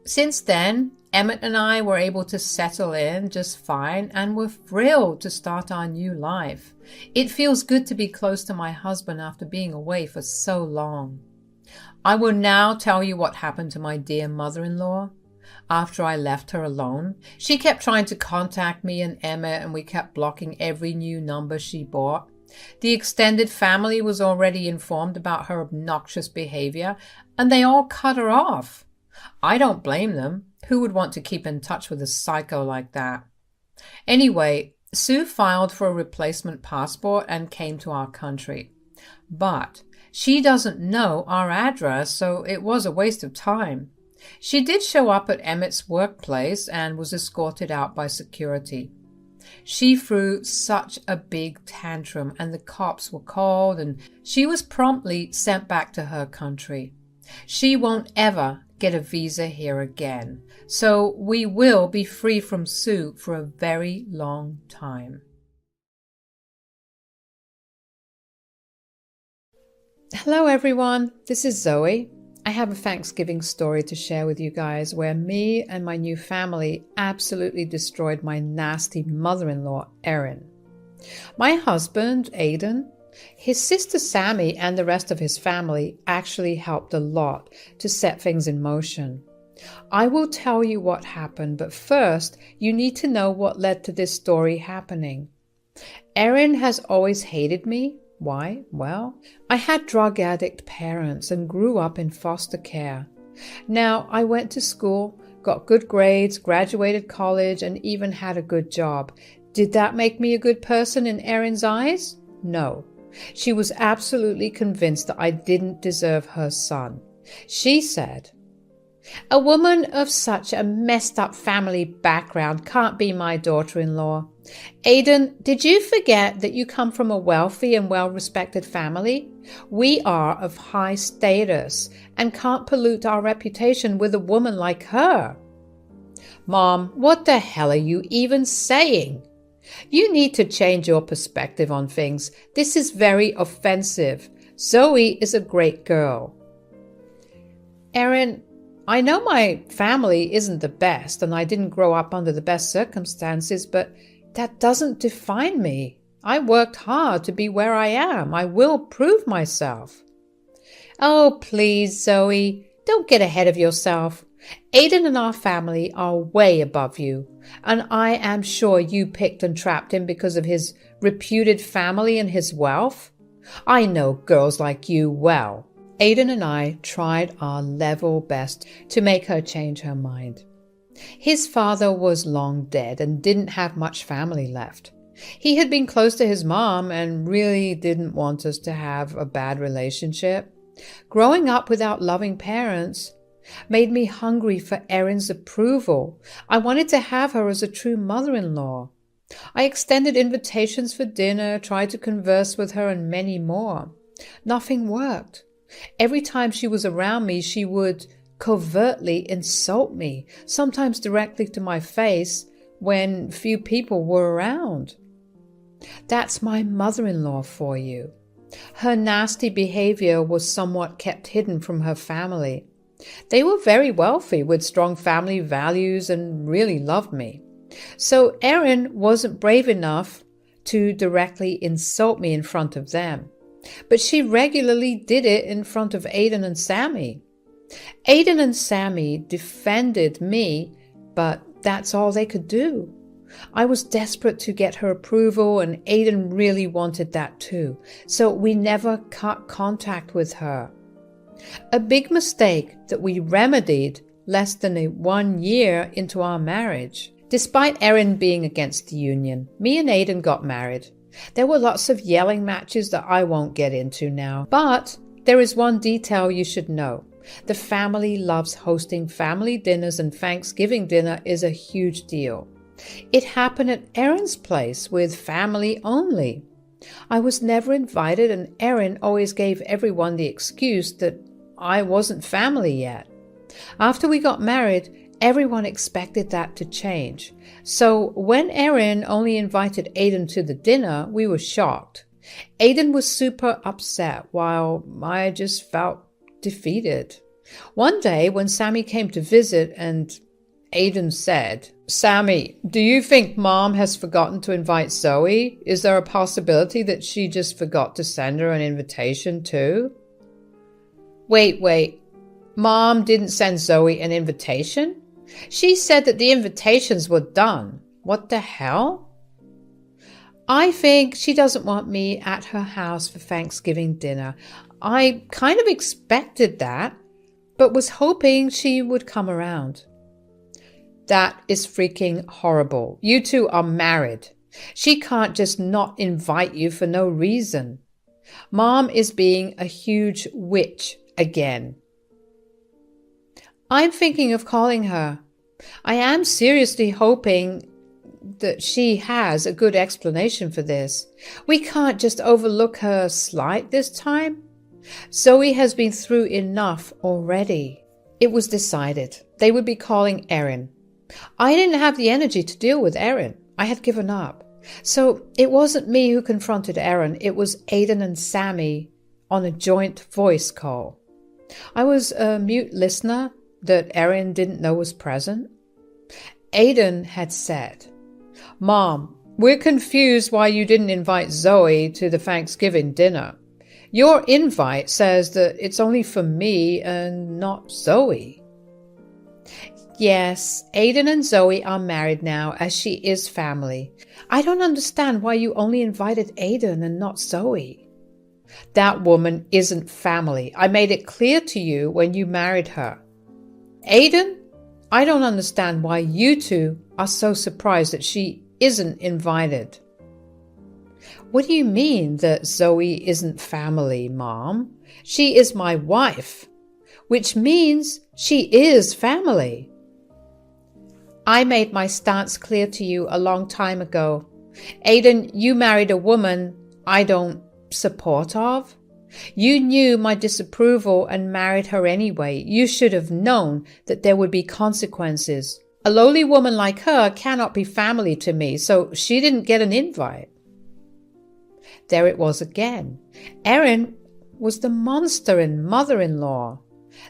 S1: Since then, Emmett and I were able to settle in just fine and were thrilled to start our new life. It feels good to be close to my husband after being away for so long. I will now tell you what happened to my dear mother-in-law. After I left her alone, she kept trying to contact me and Emmett, and we kept blocking every new number she bought. The extended family was already informed about her obnoxious behavior, and they all cut her off. I don't blame them. Who would want to keep in touch with a psycho like that? Anyway, Sue filed for a replacement passport and came to our country. But she doesn't know our address, so it was a waste of time. She did show up at Emmett's workplace and was escorted out by security. She threw such a big tantrum, and the cops were called, and she was promptly sent back to her country. She won't ever get a visa here again, so we will be free from Sue for a very long time. Hello everyone, this is Zoe. I have a Thanksgiving story to share with you guys where me and my new family absolutely destroyed my nasty mother-in-law, Erin. My husband, Aiden, his sister Sammy, and the rest of his family actually helped a lot to set things in motion. I will tell you what happened, but first you need to know what led to this story happening. Erin has always hated me. Why? Well, I had drug addict parents and grew up in foster care. Now, I went to school, got good grades, graduated college, and even had a good job. Did that make me a good person in Erin's eyes? No. She was absolutely convinced that I didn't deserve her son. She said, "A woman of such a messed up family background can't be my daughter-in-law. Aiden, did you forget that you come from a wealthy and well-respected family? We are of high status and can't pollute our reputation with a woman like her." Mom, what the hell are you even saying? You need to change your perspective on things. This is very offensive. Zoe is a great girl. Erin, I know my family isn't the best and I didn't grow up under the best circumstances, but that doesn't define me. I worked hard to be where I am. I will prove myself. Oh, please, Zoe, don't get ahead of yourself. Aiden and our family are way above you, and I am sure you picked and trapped him because of his reputed family and his wealth. I know girls like you well. Aiden and I tried our level best to make her change her mind. His father was long dead and didn't have much family left. He had been close to his mom and really didn't want us to have a bad relationship. Growing up without loving parents made me hungry for Erin's approval. I wanted to have her as a true mother-in-law. I extended invitations for dinner, tried to converse with her, and many more. Nothing worked. Every time she was around me, she would covertly insult me, sometimes directly to my face when few people were around. That's my mother-in-law for you. Her nasty behavior was somewhat kept hidden from her family. They were very wealthy with strong family values and really loved me. So Erin wasn't brave enough to directly insult me in front of them. But she regularly did it in front of Aiden and Sammy. Aiden and Sammy defended me, but that's all they could do. I was desperate to get her approval, and Aiden really wanted that too, so we never cut contact with her. A big mistake that we remedied less than 1 year into our marriage. Despite Erin being against the union, me and Aiden got married. There were lots of yelling matches that I won't get into now, but there is one detail you should know. The family loves hosting family dinners, and Thanksgiving dinner is a huge deal. It happened at Erin's place with family only. I was never invited, and Erin always gave everyone the excuse that I wasn't family yet. After we got married, everyone expected that to change. So when Erin only invited Aiden to the dinner, we were shocked. Aiden was super upset, while I just felt defeated. One day when Sammy came to visit and Aiden said, "Sammy, do you think Mom has forgotten to invite Zoe? Is there a possibility that she just forgot to send her an invitation too?" Wait. Mom didn't send Zoe an invitation? She said that the invitations were done. What the hell? I think she doesn't want me at her house for Thanksgiving dinner. I kind of expected that, but was hoping she would come around. That is freaking horrible. You two are married. She can't just not invite you for no reason. Mom is being a huge witch again. I'm thinking of calling her. I am seriously hoping that she has a good explanation for this. We can't just overlook her slight this time. Zoe has been through enough already. It was decided they would be calling Erin. I didn't have the energy to deal with Erin. I had given up. So it wasn't me who confronted Erin. It was Aiden and Sammy on a joint voice call. I was a mute listener that Erin didn't know was present. Aiden had said, "Mom, we're confused why you didn't invite Zoe to the Thanksgiving dinner. Your invite says that it's only for me and not Zoe." Yes, Aiden and Zoe are married now, as she is family. I don't understand why you only invited Aiden and not Zoe. That woman isn't family. I made it clear to you when you married her. Aiden, I don't understand why you two are so surprised that she isn't invited. What do you mean that Zoe isn't family, Mom? She is my wife, which means she is family. I made my stance clear to you a long time ago. Aiden, you married a woman I don't support of. You knew my disapproval and married her anyway. You should have known that there would be consequences. A lowly woman like her cannot be family to me, so she didn't get an invite. There it was again. Erin was the monster and mother-in-law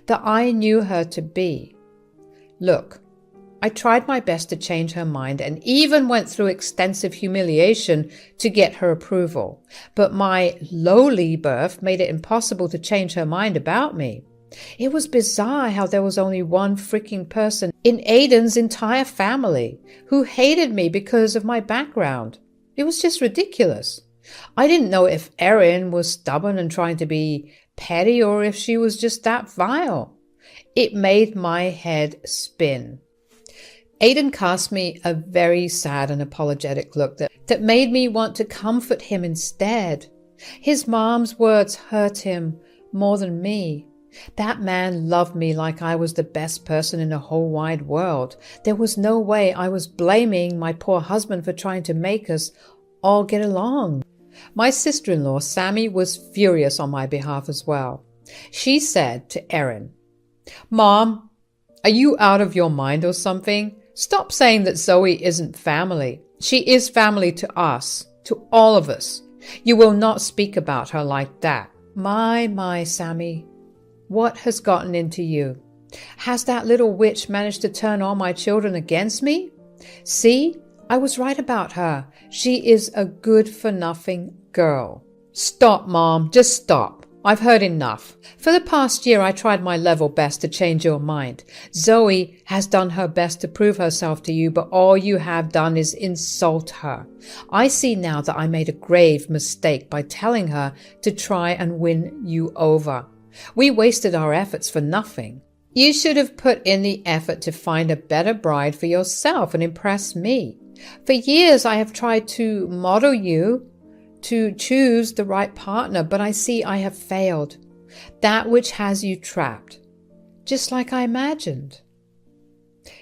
S1: that I knew her to be. Look, I tried my best to change her mind and even went through extensive humiliation to get her approval. But my lowly birth made it impossible to change her mind about me. It was bizarre how there was only one freaking person in Aiden's entire family who hated me because of my background. It was just ridiculous. I didn't know if Erin was stubborn and trying to be petty or if she was just that vile. It made my head spin. Aiden cast me a very sad and apologetic look that made me want to comfort him instead. His mom's words hurt him more than me. That man loved me like I was the best person in the whole wide world. There was no way I was blaming my poor husband for trying to make us all get along. My sister-in-law, Sammy, was furious on my behalf as well. She said to Erin, "Mom, are you out of your mind or something? Stop saying that Zoe isn't family. She is family to us, to all of us. You will not speak about her like that." My, Sammy, what has gotten into you? Has that little witch managed to turn all my children against me? See, I was right about her. She is a good-for-nothing girl. Stop, Mom, just stop. I've heard enough. For the past year, I tried my level best to change your mind. Zoe has done her best to prove herself to you, but all you have done is insult her. I see now that I made a grave mistake by telling her to try and win you over. We wasted our efforts for nothing. You should have put in the effort to find a better bride for yourself and impress me. For years, I have tried to model you to choose the right partner, but I see I have failed. That which has you trapped, just like I imagined.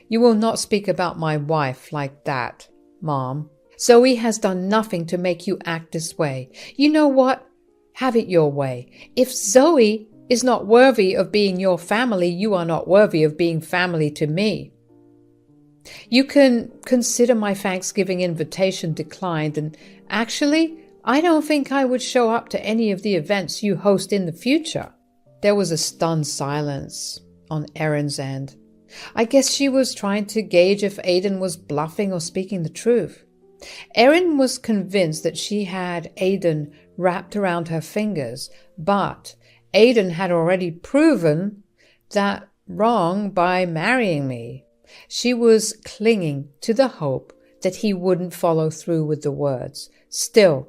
S1: You will not speak about my wife like that, Mom. Zoe has done nothing to make you act this way. You know what? Have it your way. If Zoe is not worthy of being your family, you are not worthy of being family to me. You can consider my Thanksgiving invitation declined, and actually, I don't think I would show up to any of the events you host in the future. There was a stunned silence on Erin's end. I guess she was trying to gauge if Aiden was bluffing or speaking the truth. Erin was convinced that she had Aiden wrapped around her fingers, but Aiden had already proven that wrong by marrying me. She was clinging to the hope that he wouldn't follow through with the words. Still,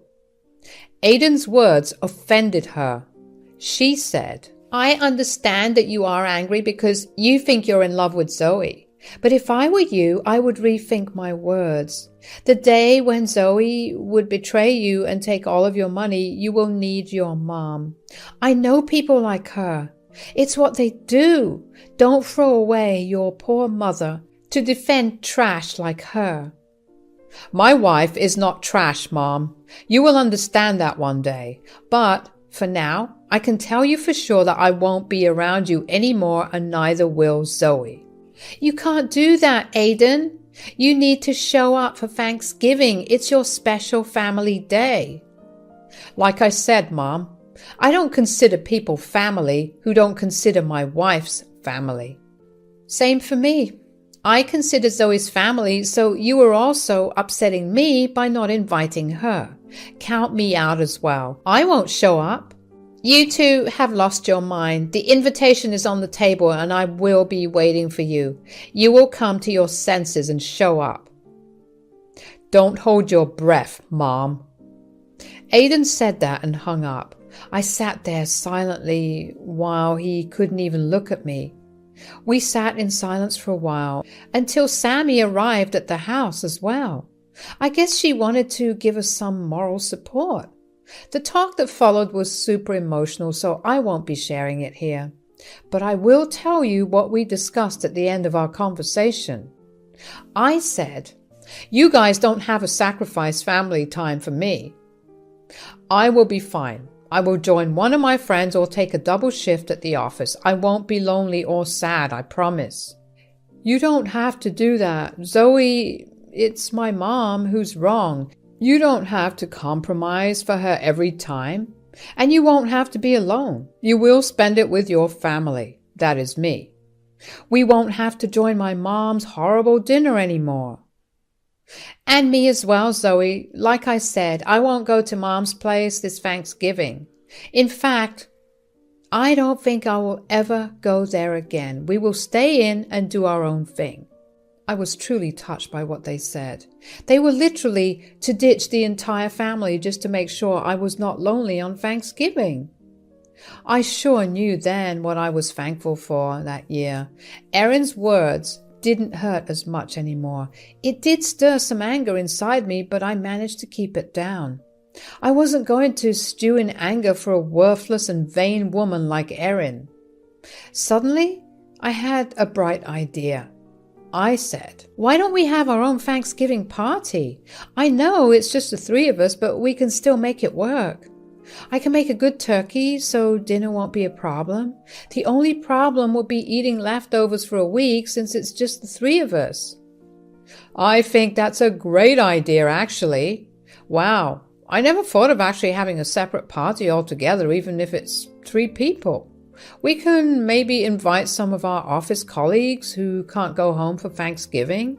S1: Aiden's words offended her. She said, "I understand that you are angry because you think you're in love with Zoe. But if I were you, I would rethink my words. The day when Zoe would betray you and take all of your money, you will need your mom. I know people like her. It's what they do. Don't throw away your poor mother to defend trash like her." My wife is not trash, Mom. You will understand that one day. But for now, I can tell you for sure that I won't be around you anymore, and neither will Zoe. You can't do that, Aiden. You need to show up for Thanksgiving. It's your special family day. Like I said, Mom, I don't consider people family who don't consider my wife's family. Same for me. I consider Zoe's family, so you are also upsetting me by not inviting her. Count me out as well. I won't show up. You two have lost your mind. The invitation is on the table and I will be waiting for you. You will come to your senses and show up. Don't hold your breath, Mom. Aiden said that and hung up. I sat there silently while he couldn't even look at me. We sat in silence for a while until Sammy arrived at the house as well. I guess she wanted to give us some moral support. The talk that followed was super emotional, so I won't be sharing it here. But I will tell you what we discussed at the end of our conversation. I said, "You guys don't have a sacrifice family time for me. I will be fine. I will join one of my friends or take a double shift at the office. I won't be lonely or sad, I promise." "You don't have to do that. Zoe, it's my mom who's wrong. You don't have to compromise for her every time. And you won't have to be alone. You will spend it with your family. That is me. We won't have to join my mom's horrible dinner anymore. And me as well, Zoe. Like I said, I won't go to Mom's place this Thanksgiving. In fact, I don't think I will ever go there again. We will stay in and do our own thing." I was truly touched by what they said. They were literally to ditch the entire family just to make sure I was not lonely on Thanksgiving. I sure knew then what I was thankful for that year. Erin's words didn't hurt as much anymore. It did stir some anger inside me, but I managed to keep it down. I wasn't going to stew in anger for a worthless and vain woman like Erin. Suddenly, I had a bright idea. I said, "Why don't we have our own Thanksgiving party? I know it's just the three of us, but we can still make it work. I can make a good turkey, so dinner won't be a problem. The only problem will be eating leftovers for a week since it's just the three of us." "I think that's a great idea, actually. Wow, I never thought of actually having a separate party altogether, even if it's 3 people. We can maybe invite some of our office colleagues who can't go home for Thanksgiving.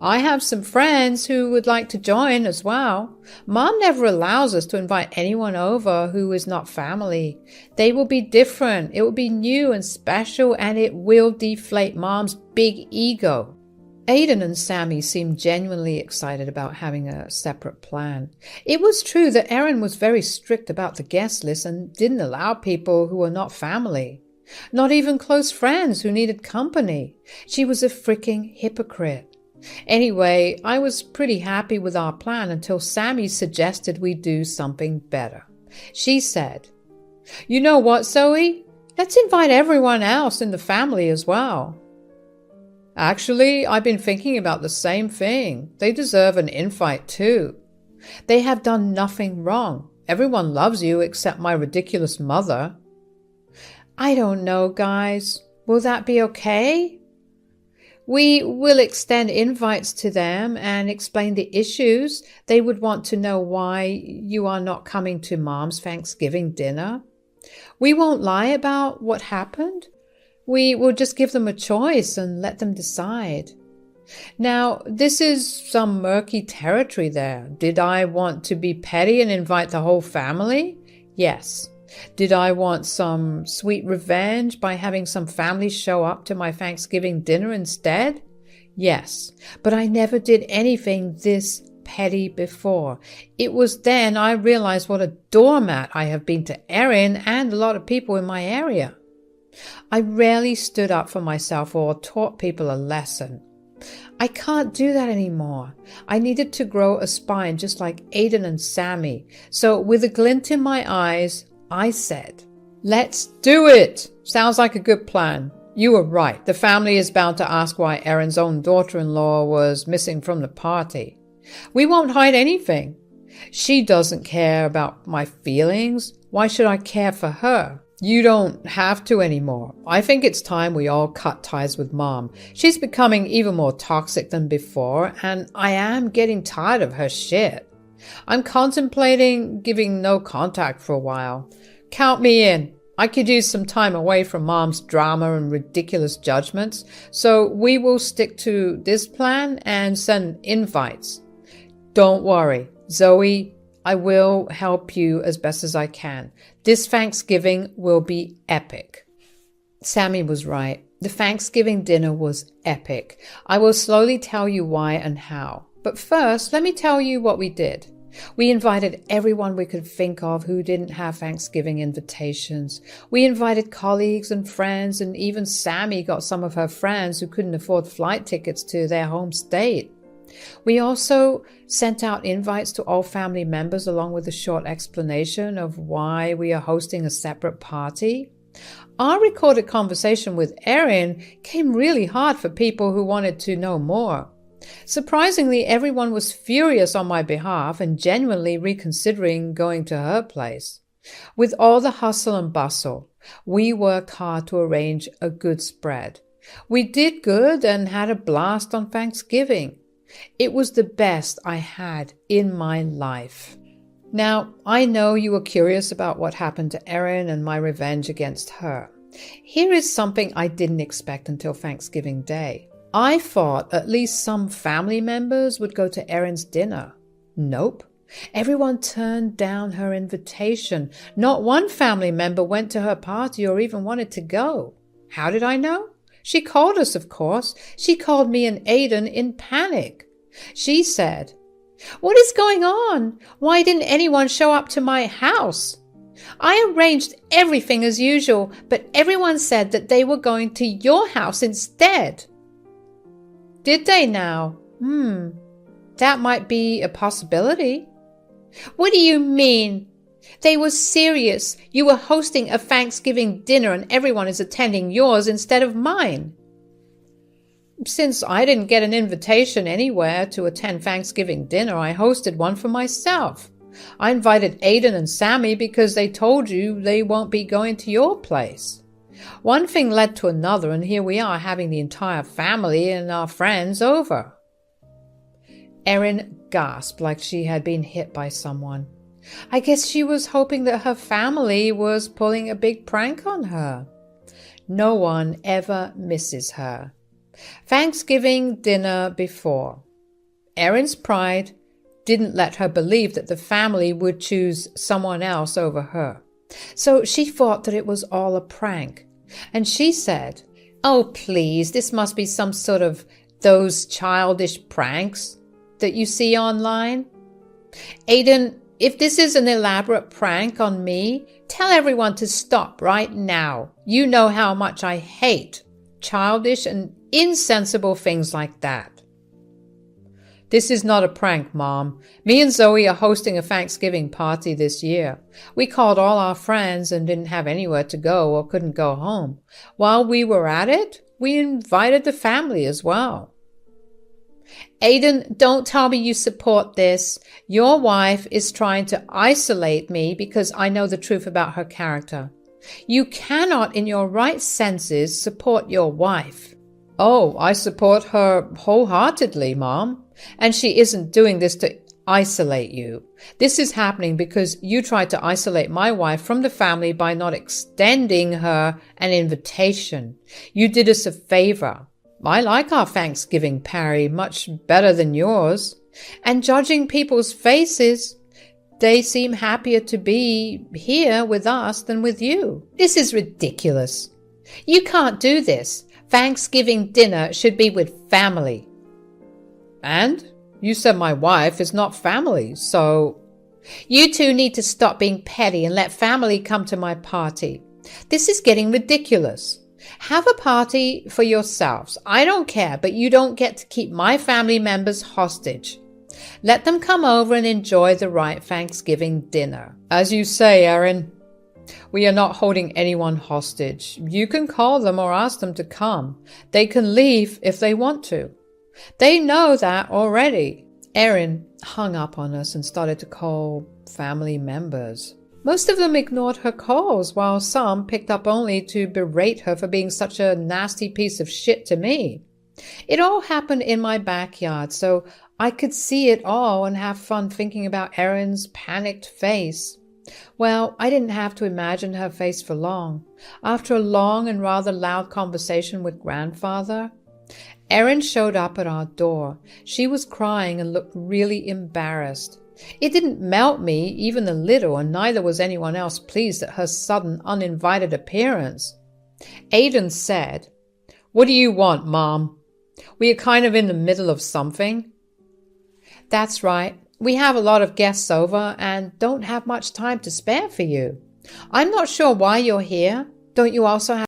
S1: I have some friends who would like to join as well. Mom never allows us to invite anyone over who is not family. They will be different. It will be new and special, and it will deflate Mom's big ego." Aiden and Sammy seemed genuinely excited about having a separate plan. It was true that Erin was very strict about the guest list and didn't allow people who were not family. Not even close friends who needed company. She was a freaking hypocrite. Anyway, I was pretty happy with our plan until Sammy suggested we do something better. She said, "You know what, Zoe? Let's invite everyone else in the family as well." "Actually, I've been thinking about the same thing. They deserve an invite too. They have done nothing wrong. Everyone loves you except my ridiculous mother." "I don't know, guys. Will that be okay? We will extend invites to them and explain the issues. They would want to know why you are not coming to Mom's Thanksgiving dinner. We won't lie about what happened. We will just give them a choice and let them decide." Now, this is some murky territory there. Did I want to be petty and invite the whole family? Yes. Did I want some sweet revenge by having some family show up to my Thanksgiving dinner instead? Yes. But I never did anything this petty before. It was then I realized what a doormat I have been to Erin and a lot of people in my area. I rarely stood up for myself or taught people a lesson. I can't do that anymore. I needed to grow a spine just like Aiden and Sammy. So with a glint in my eyes, I said, "Let's do it! Sounds like a good plan. You were right. The family is bound to ask why Erin's own daughter-in-law was missing from the party. We won't hide anything. She doesn't care about my feelings. Why should I care for her? You don't have to anymore. I think it's time we all cut ties with Mom. She's becoming even more toxic than before, and I am getting tired of her shit. I'm contemplating giving no contact for a while. Count me in. I could use some time away from Mom's drama and ridiculous judgments, so we will stick to this plan and send invites. Don't worry, Zoe, I will help you as best as I can. This Thanksgiving will be epic." Sammy was right. The Thanksgiving dinner was epic. I will slowly tell you why and how. But first, let me tell you what we did. We invited everyone we could think of who didn't have Thanksgiving invitations. We invited colleagues and friends, and even Sammy got some of her friends who couldn't afford flight tickets to their home state. We also sent out invites to all family members along with a short explanation of why we are hosting a separate party. Our recorded conversation with Erin came really hard for people who wanted to know more. Surprisingly, everyone was furious on my behalf and genuinely reconsidering going to her place. With all the hustle and bustle, we worked hard to arrange a good spread. We did good and had a blast on Thanksgiving. It was the best I had in my life. Now, I know you were curious about what happened to Erin and my revenge against her. Here is something I didn't expect until Thanksgiving Day. I thought at least some family members would go to Erin's dinner. Nope. Everyone turned down her invitation. Not one family member went to her party or even wanted to go. How did I know? She called us, of course. She called me and Aiden in panic. She said, "What is going on? Why didn't anyone show up to my house? I arranged everything as usual, but everyone said that they were going to your house instead." Did they now? That might be a possibility. What do you mean? They were serious. You were hosting a Thanksgiving dinner and everyone is attending yours instead of mine. Since I didn't get an invitation anywhere to attend Thanksgiving dinner, I hosted one for myself. I invited Aiden and Sammy because they told you they won't be going to your place. One thing led to another, and here we are having the entire family and our friends over. Erin gasped like she had been hit by someone. I guess she was hoping that her family was pulling a big prank on her. No one ever misses her. Thanksgiving dinner before. Erin's pride didn't let her believe that the family would choose someone else over her. So she thought that it was all a prank. And she said, "Oh, please, this must be some sort of those childish pranks that you see online. Aiden, if this is an elaborate prank on me, tell everyone to stop right now. You know how much I hate childish and insensible things like that." "This is not a prank, Mom. Me and Zoe are hosting a Thanksgiving party this year. We called all our friends and didn't have anywhere to go or couldn't go home. While we were at it, we invited the family as well." "Aiden, don't tell me you support this. Your wife is trying to isolate me because I know the truth about her character. You cannot in your right senses support your wife." "Oh, I support her wholeheartedly, Mom. And she isn't doing this to isolate you. This is happening because you tried to isolate my wife from the family by not extending her an invitation. You did us a favor. I like our Thanksgiving party much better than yours. And judging people's faces, they seem happier to be here with us than with you. This is ridiculous. You can't do this. Thanksgiving dinner should be with family." "And? You said my wife is not family, so—" "You two need to stop being petty and let family come to my party. This is getting ridiculous. Have a party for yourselves. I don't care, but you don't get to keep my family members hostage. Let them come over and enjoy the right Thanksgiving dinner." "As you say, Erin, we are not holding anyone hostage. You can call them or ask them to come. They can leave if they want to. They know that already." Erin hung up on us and started to call family members. Most of them ignored her calls, while some picked up only to berate her for being such a nasty piece of shit to me. It all happened in my backyard, so I could see it all and have fun thinking about Erin's panicked face. Well, I didn't have to imagine her face for long. After a long and rather loud conversation with Grandfather, Erin showed up at our door. She was crying and looked really embarrassed. It didn't melt me even a little, and neither was anyone else pleased at her sudden, uninvited appearance. Aiden said, "What do you want, Mom? We are kind of in the middle of something." "That's right. We have a lot of guests over and don't have much time to spare for you. I'm not sure why you're here. Don't you also have